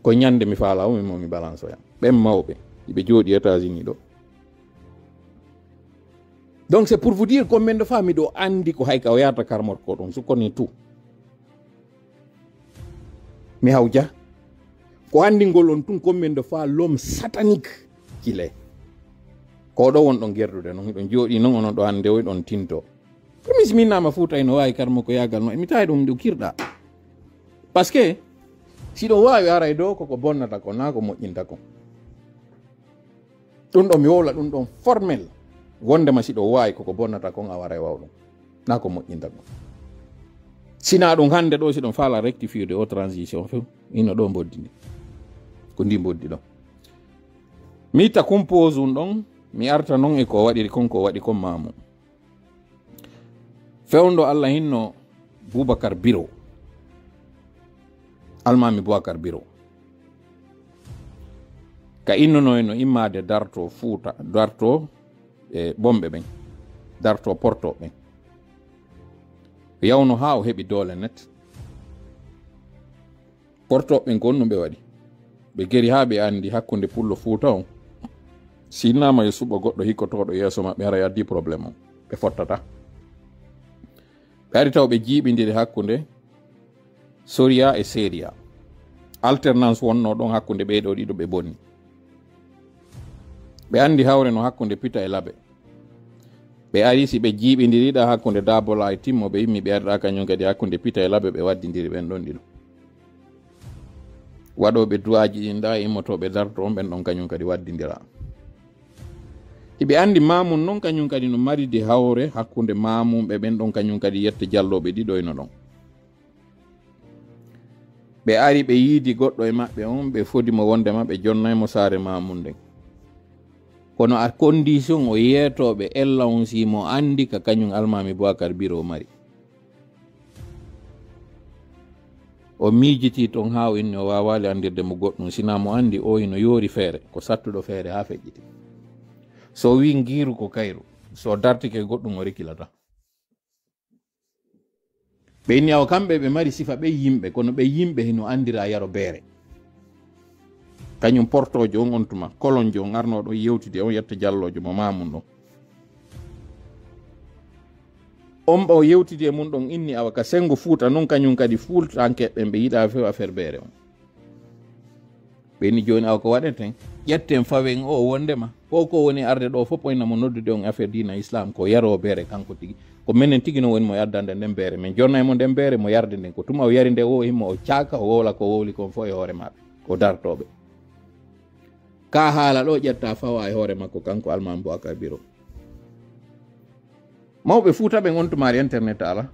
ko ñande mi faala o mi balance yam ɓen mawɓe ɓe jooɗi États-Unis ɗo. Donc c'est pour vous dire combien de fois miɗo andi ko hay ka o yata karmorko ɗon sukkoni tout mi hawja ko andigol on tun combien de fois l'homme satanique qu'il est. Ko ɗo won ɗon gerdude noon hiɗon jooɗi noon onon ɗo hande oy ɗon tinto ko mi siminama Fouta eno wawi karmoko yagal no mi tawi ɗum ɗo kirɗa par ce que siɗo wawi ara e dow koko bonnata ko na ko moƴƴinta kon. Ɗum ɗo mi wowla ɗum ɗon formel wondema siɗo wawi koko bonnata kon a wara e wawɗum na ko moƴƴinta kon. Sina ɗum hande ɗo siɗon faala rectifiude o transition few ino ɗo boddini ko ndi boddi ɗo. Mi itta compose um ɗon mi arta noon e ko waɗiri kon ko waɗi kon mamu fewndo Allah hinno Boubacar Biro almami Boubacar Biro ka innono no immade darto Fouta darto e bomɓe ɓen darto porto ɓen yawno ha o heɓi doole net porto ɓen ko onno ɓe waɗi ɓe geri ha ɓe andi hakkunde pullo Fouta on sinnama e suɓa goɗɗo hikkotoɗo yeeso maɓɓe hara addi probléme o ɓe fottata ɓe ari taw ɓe jiiɓidiri hakkunde Soria e Seria alternance wonno ɗon hakkunde ɓeɗo ɗiɗo ɓe bonni ɓe andi hawre no hakkunde Pita e Labe ɓe ari si ɓe jiiɓidiriɗa hakkunde Dabola e Timmo ɓe yimmi ɓe arɗa kañum kadi hakkunde Pita e Labe ɓe waddidiri ɓen ɗon ɗiɗo waɗoɓe duwaji ɗinɗa immotoɓe darto on ɓen ɗon kañum kadi waddidira hiɓe andi Mamum noon kañum kadi no maridi hawre hakkunde Mamum ɓe ɓen ɗon kañum kadi yette jalloɓe ɗiɗoyno ɗon ɓe ari ɓe yiidi goɗɗo e maɓɓe on ɓe fodimo wondema ɓe jonnaymo saare Mamum nden kono a condition o yetoɓe ella on simo andi ka kañum almami Boubacar Biro mari o miijiti ton ha o inni o wawali andirde mo goɗɗum sina mo andi o hino yoori feere ko sattuɗo feere ha feƴƴiti so wi ngiru ko kayru so dartike goɗɗum o rikilata ɓe inni awo kamɓe ɓe mari sifa ɓe yimɓe kono ɓe yimɓe hino andira yaro beere kañum portojo on tuma kolonjo on arnoɗo yewtide on yetta jallojo mo mamum ɗon on ɓa o yewtidi e mum ɗon inni awa ka sengo fuuta noon kañum kadi fuutankeɓɓen ɓe yiɗa few affaire beere on ɓe inni joni awa ko waɗeten ƴetten fawen o wondema ko woni arde ɗo fof ɓoyna mo noddude on affaire dina islam ko yaro beere kanko tigi ko minen tigi no woni mo yaddande nden beere min jonna e mo nden beere mo yarde nden ko tuma o yari nde o himmo o caaka o wowla ko wowli kon fof e hoore maɓe ko dartoɓe ka haala ɗo ƴetta fawa e hoore makko kanko Almami Boubacar Biro mawɓe fuuta ɓe gontumari internet ala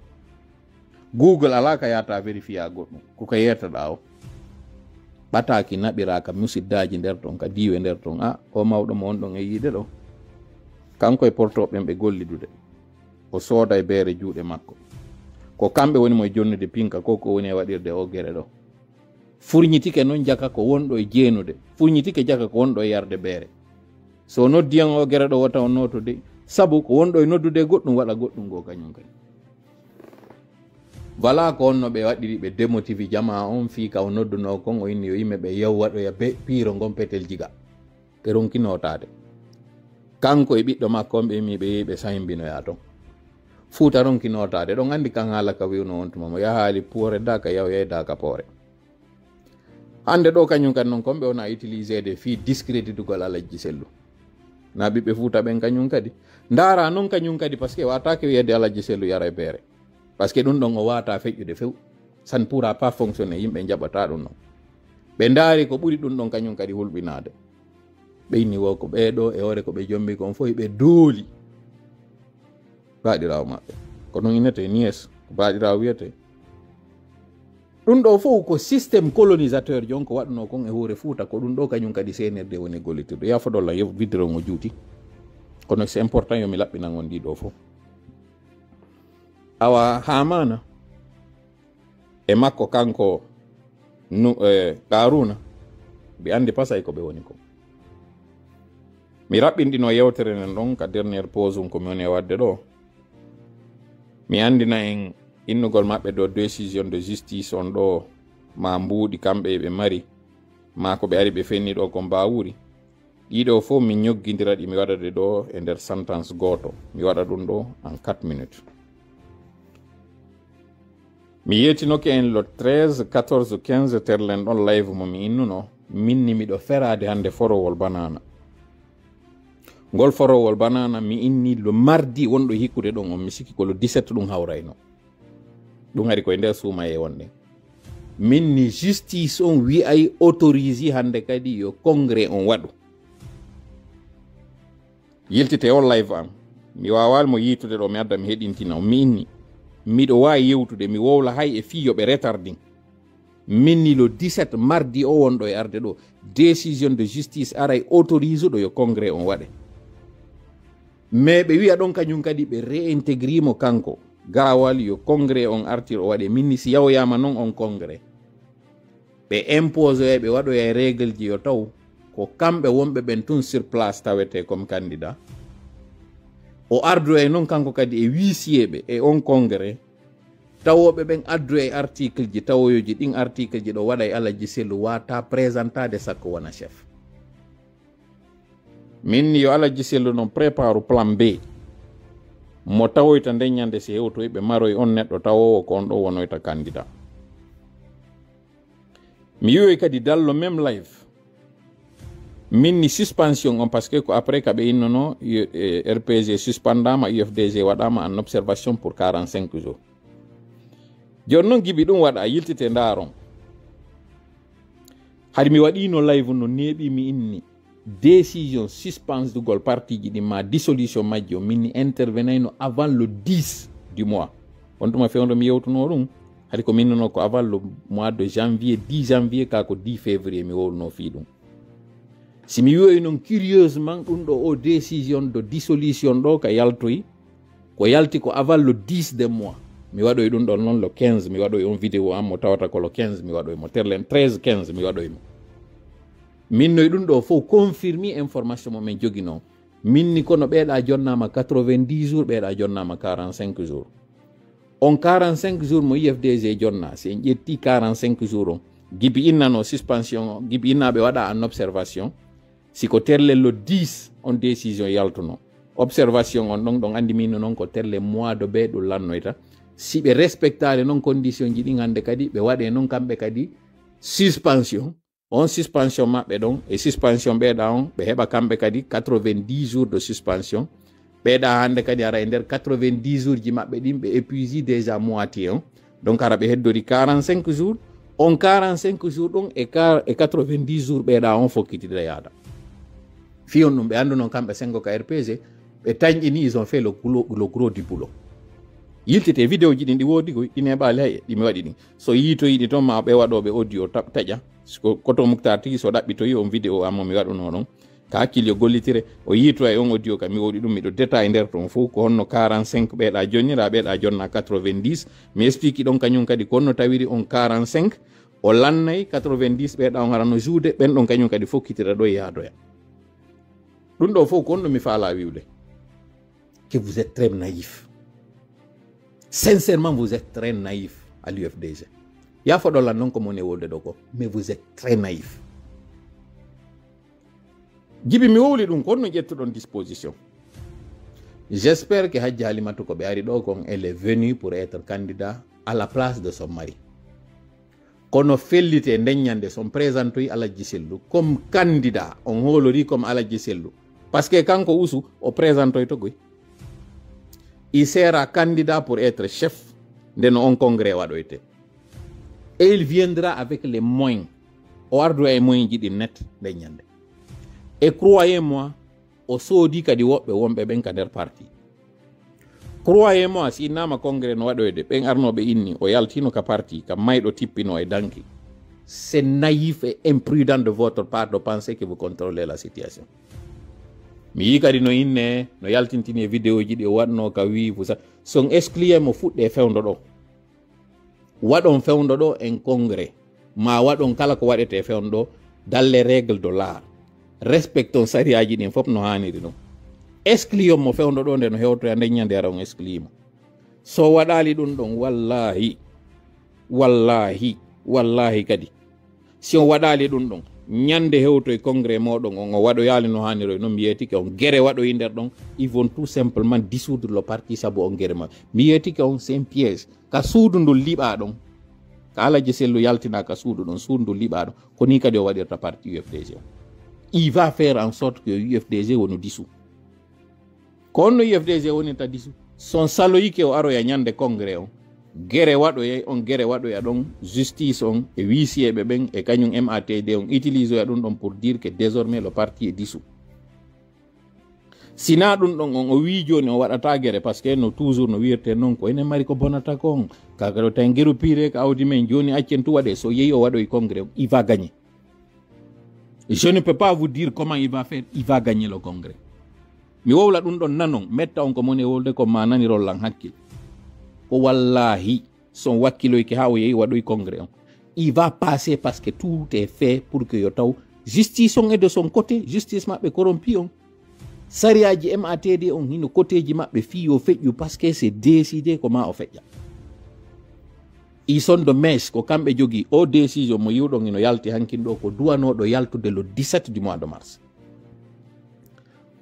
google ala ka yata vérifiya goɗɗum koko yetaɗa o ɓataki naɓiraka musiddaji nder ton ka diwe nder ton o mawɗo mo wonɗon e yiide ɗo kanko e portoɓen ɓe gollidude o sooda e beere juuɗe makko ko kamɓe woni mo e jonnude pinka ko woni e waɗirde o gueɗe ɗo furñitike noon jaka ko wonɗo e jeenude furñitike jaka ko wonɗo e yarde beere so noddiyan o gueɗe ɗo wota o notude sabu ko wonɗo e noddude goɗɗum waɗa goɗɗum go kañum kadi wala ko onno ɓe waɗiri ɓe démotivi jama on fii ka o nodduno kon o inni yo yimɓe ɓe yew waɗoya piiro ngon petel jiga ɓe ronkinotade kanko e ɓiɗɗo makko on ɓe mi ɓe yehi ɓe sahimbinoya ton fuuta ronkinotade ɗon andi kan haala ka wiwno on tuma mo yahaali poore daka yaw yeydaka poore hande ɗo kañum kadi noon kon ɓe wona utilisé de fii discréditugol Alhaji Sellu na ɓiɓɓe fuuta ɓen kañum kadi ndaara noon kañum kadi par ce que watake wiyede Alhaji Sellu yara e beere par ce que ɗum ɗon o wata feƴƴude few ça ne pourra pas fonctionner yimɓe jaɓata ɗum noon ɓe ndaari ko ɓuri ɗum ɗon kañum kadi hulɓinade ɓe inni wo ko ɓeɗo e hoore ko ɓe jombi kon fof ɓe dooli baɗirawo maɓɓe ko ɗum innete nies ko baɗirawo wiyete ɗum ɗo fof ko systéme colonisateur jon ko waɗuno kon e hoore fuuta ko ɗum ɗo kañum kadi senerde woni gollitirɗo yafoɗolla yo vidéo mo juuti kono c'est important yomi laɓɓinan on ɗiɗo fof awa Hamana e makko kanko Karuna ɓe andi pasay ko ɓe woni ko mi raɓɓinɗino yewtere nen ɗon ka dernière pause um komi woni e wadde ɗo mi andina en innugol maɓɓe do décision de justice on ɗo ma mbuuɗi kamɓe ɓe mari ma ko ɓe ari ɓe fenni ɗo ko mbawuri ɗiɗo fof mi ñoggidira ɗi mi waɗade ɗo e nder sentence goto mi waɗa ɗum ɗo en 4 minutes mi yetinoke en lo 13 14 15 terlen ɗon live mo mi innuno minni miɗo ferade hande forowol banana ngol forowol banana mi inni lo mardi wonɗo hikkude ɗon on mi sikki ko lo 17 ɗum hawrayno ɗum ari koye nder suumaye wonde minni justice on wi'ay autorise hande kadi yo congrès on waɗu yiltite on live am mi wawali mo yitude ɗo mi adda mi heɗintina o mi inni miɗo wawi yewtude mi wowla hay e fiyoɓe retardin minni lo 17 mardi o wonɗo e arde ɗo décision de justice aray autorise ɗo yo congrès on waɗe mais ɓe wiya ɗon kañum kadi ɓe réintégrimo kanko gawal yo congrès on artir o waɗe minni si yawoyama noon on congrès ɓe impose oya ɓe waɗoya e règle ji yo taw ko kamɓe wonɓe ɓen tun sur place tawete comme candidat o ardu e noon kanko kadi e huissier e on congrès tawoɓe ɓen addu e article ji tawoyoji ɗin article ji ɗo waɗa e Alhaji Sellu wata présentade sakko wona chef minni yo Alhaji Sellu noon prépare plan B mo tawoyta nden ñande si hewtoy ɓe maroy on neɗɗo tawowo ko on ɗo wonoyta candidat mi yiwoy kadi dallo même live minni suspension on par ce que ko après ka ɓe innono RPG suspendama UFDG waɗama en observation pour 45 jours joni noon giɓi ɗum waɗa yiltite ndaron hade mi waɗino live no neeɓi mi inni décision suspense dugol parti ji ɗi ma dissolution majji o minni intervenayno avant le 10 du mois on tuma fewndo mi yewtuno ɗum hade ko minnuno ko avant le mois de janvier 10 janvier ka ko 10 février mi wowluno fi ɗum si mi wi'oy non curieusement ɗum ɗo o décision de dissolution ɗo ka yaltoyi ko yalti ko avant le 10 de mois mi waɗoy ɗum ɗon noon le 15 mi waɗoy on vidéo am mo tawata ko le 15 mi waɗoy mo terlen 13 15 mi waɗoy mo min noy ɗum ɗo fof confirmi information mo min jogino min ni kono ɓeeɗa jonnama 90 jours ɓeeɗa jonnama 45 jours on 45 jours mo IFDG jonna si en ƴetti 45 jours on gibi innano suspension gibi innaɓe waɗa en observation siko terle le 10 on décision yaltuno observation on ɗon ɗon andi min noon ko terle mois de ɓe ɗum lannoyta si ɓe respectade noon condition ji ɗi hande kadi ɓe waɗe noon kamɓe kadi suspension on suspension maɓɓe ɗon e suspension ɓeeɗa on ɓe heɓa kamɓe kadi 90 jours de suspension ɓeeɗa hande kadi ara e nder 90 jours ji maɓɓe ɗin ɓe épuisi déjà moitié on donc ara ɓe heddori 45 jours on 45 jours ɗon e 90 jours ɓeeɗa on fokkitida yaada fiyon ɗum ɓe andu noon kamɓe sengo ka RPG ɓe tañƴini ils ont fait le gros du boulot yiltete vidéo ji ɗin ɗi woodi koy ɗi neɓali hay ɗimi waɗi ɗin so yiito yiɗi toon ma ɓe waɗoɓe audio taƴa koto Moukhtar tigi so ɗaɓɓitoyi on vidéo ammo mi waɗuno ɗon ka hakkille gollitire o yiito e on audio kam mi woɗi ɗum miɗo détail nder toon fof ko honno 45 ɓeeɗa jonnira ɓeeɗa jonna 90 mi explique ɗon kañum kadi ko honno tawiri on 45 o lannay 90 ɓeeɗa on harano juude ɓen ɗon kañum kadi fokkitira ɗo yaadoya ɗum ɗo fof ko honno mi faala wiwde que vous êtes très naïf sincèrement vous êtes très naïf à l'UFDG yafoɗolan noon ko moni wolde ɗo ko mais vous êtes très naïf jibi mi wowli ɗum ko honno ƴettuɗon disposition j'espère que Hadji Halimatu ko ɓe ari ɗo kon elle est venue pour être candidat à la place de son mari kono fellite ndeññande son présentoyi Aladji Sellu comme candidat on hoolori comme Aladji Sellu par ce que kanko usu o présentoy to goy il sera candidat pour être chef de on congrès waɗoyte et il viendra avec les moyens o ardu e moyens jiɗi net ndeññande et croyez-moi o soodi kadi woɓɓe wonɓe ɓen ka nder parti croyez-moi si innama congrès no waɗoyde ɓen arnoɓe inni o yaltino ka parti ka mayɗo tippino e danki c'est naïf et imprudent de votre part de penser que vous contrôlez la situation mi yi kadi no inne no yaltintini e vidéo ji ɗi o waɗno ka wi vous son excluye mo fuɗɗe fewndo ɗo waɗon fewndo ɗo en congrès ma waɗon kala ko waɗete fewndo ɗo dans les règles de l'art respecton sariyaji ɗin fof no haniri ɗum excluyon mo fewndo ɗo nde no hewtoya ndeññande ara on excluyimo so waɗali ɗum ɗon wallahi kadi si on waɗali ɗum ɗon ñande hewto e congrès moɗon on o waɗoyali no hanniro noon mi yetike on guere waɗoyi nder ɗon ils vont tout simplement dissoudre le parti saabu on guere ma mi yetike on c'est un piège ka suudu ndu liɓa ɗon ka Aladji Sellu yaltina ka suudu ɗon suudu ndu liɓa ɗon ko ni kadi o waɗirta parti UFDG o il va faire en sorte que UFDG wonu dissous ko onno UFDG wonirta dissous son saloyike o aroya ñande congrès on guere waɗoya on guere waɗoya ɗon justice on e huissier ɓen e kañum MATD on utilise oya ɗum ɗon pour dire que désormais le parti est dissous sina ɗum ɗon on o wi joni o waɗata guere par ce que no toujours no wirte noon ko enen mari ko bonata kon kaga ɗo tan gueru pire ko awdi men joni accen tu waɗe so yeehi o waɗoy congrès il va gagner je ne peux pas vous dire comment il va faire il va gagner le congrès mi wowla ɗum ɗon nanon metta on ko moni wolde ko ma nanirollan hakkil ko wallahi son wakkiloyke ha o yeehi waɗoy congrès on il va passer parce que tout est fait pour que yo taw justice on est de son côté justice maɓɓe corrompi on sariyaji MATD on hino côté ji maɓɓe fi yo feƴƴu parce que c'est décidé ko ma o feƴƴa ils sont de mèche ko kamɓe jogui o décision mo yiwɗon ino yalti hankin ɗo ko duwanoɗo yaltude le 17 du mois de mars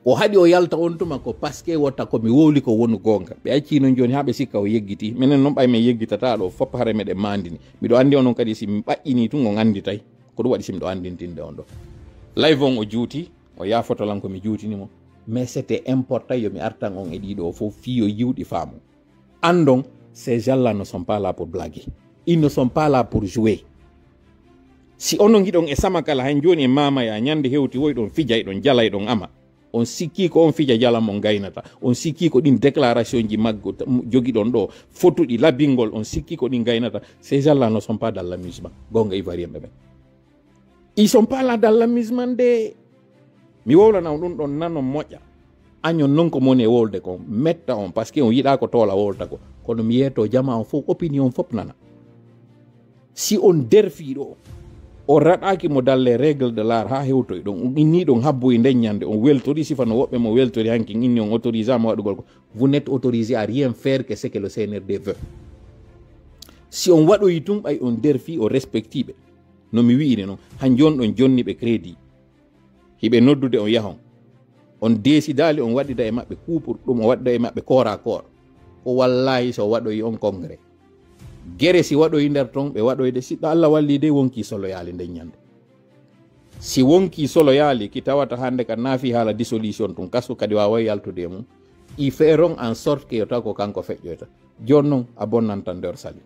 o haɗi o yalta on tuma ko par ce que wotta komi wowli ko wonu gonga ɓe accino joni ha ɓe sikka o yeggiti minen noon ɓay min yeggitata ɗo foppa haare meɗen mandini miɗo andi onon kadi si mi ɓaƴƴini tun o anditay ko ɗum waɗi si miɗo andintinde on ɗo live on o juuti o yafotolan komi juutinimo mais c'était important yomi artan on e ɗiɗo fof fiyo yiwɗi faamu andon ces gens-là ne sont pas là pour blaguer ils ne sont pas là pour jouer si onon giɗon e sama kala hay joni e mamaya ñande hewti woy ɗon fijay ɗon jalay ɗon ama on sikki ko on fija jala mo gaynata on sikki ko ɗin déclaration ji maggo jogi ɗon ɗo fotuɗi labingol on sikki ko ɗin gaynata ces gens-là ne sont pas dans l'amusement gonga ivoirien ɓe ɓen ils sont pas là dans l'amusement de mi wowlana on ɗum ɗon nanon moƴƴa añon non ko moni e wolde ko metta on par ce que on yiɗa ko toola wolta ko kono mi yeeto jama on fof opinion fof nana si on derfiɗo o raɗaki mo dalle règle de l'art ha hewtoy ɗon on inni ɗon habbo e ndeññande on weltori sifa no woɓɓe mo weltori hanki inni on autorisama waɗugol ko vous n'êtes autorisé à rien faire que ce que le CNRD veut si on waɗoyi tum ɓay on derfi o respectiɓe no mi wi'iri noon han jon ɗon jonni ɓe crédit hiɓe noddude on yahon on décidali on waɗida e maɓɓe kuupur ɗum o waɗida e maɓɓe corps à corps ko wallahi so waɗoyi on congrès gere si waɗoyi nder ton ɓe waɗoyde siɗɗo Allah walli de wonki solo yaali nden ñande si wonki solo yaali ki tawata hande ka naafi haala dissolution tun kaso kadi wawa yaltude mum i feront en sorte que yo taw ko kanko feƴƴoyta joni noon a bonnantan nder sali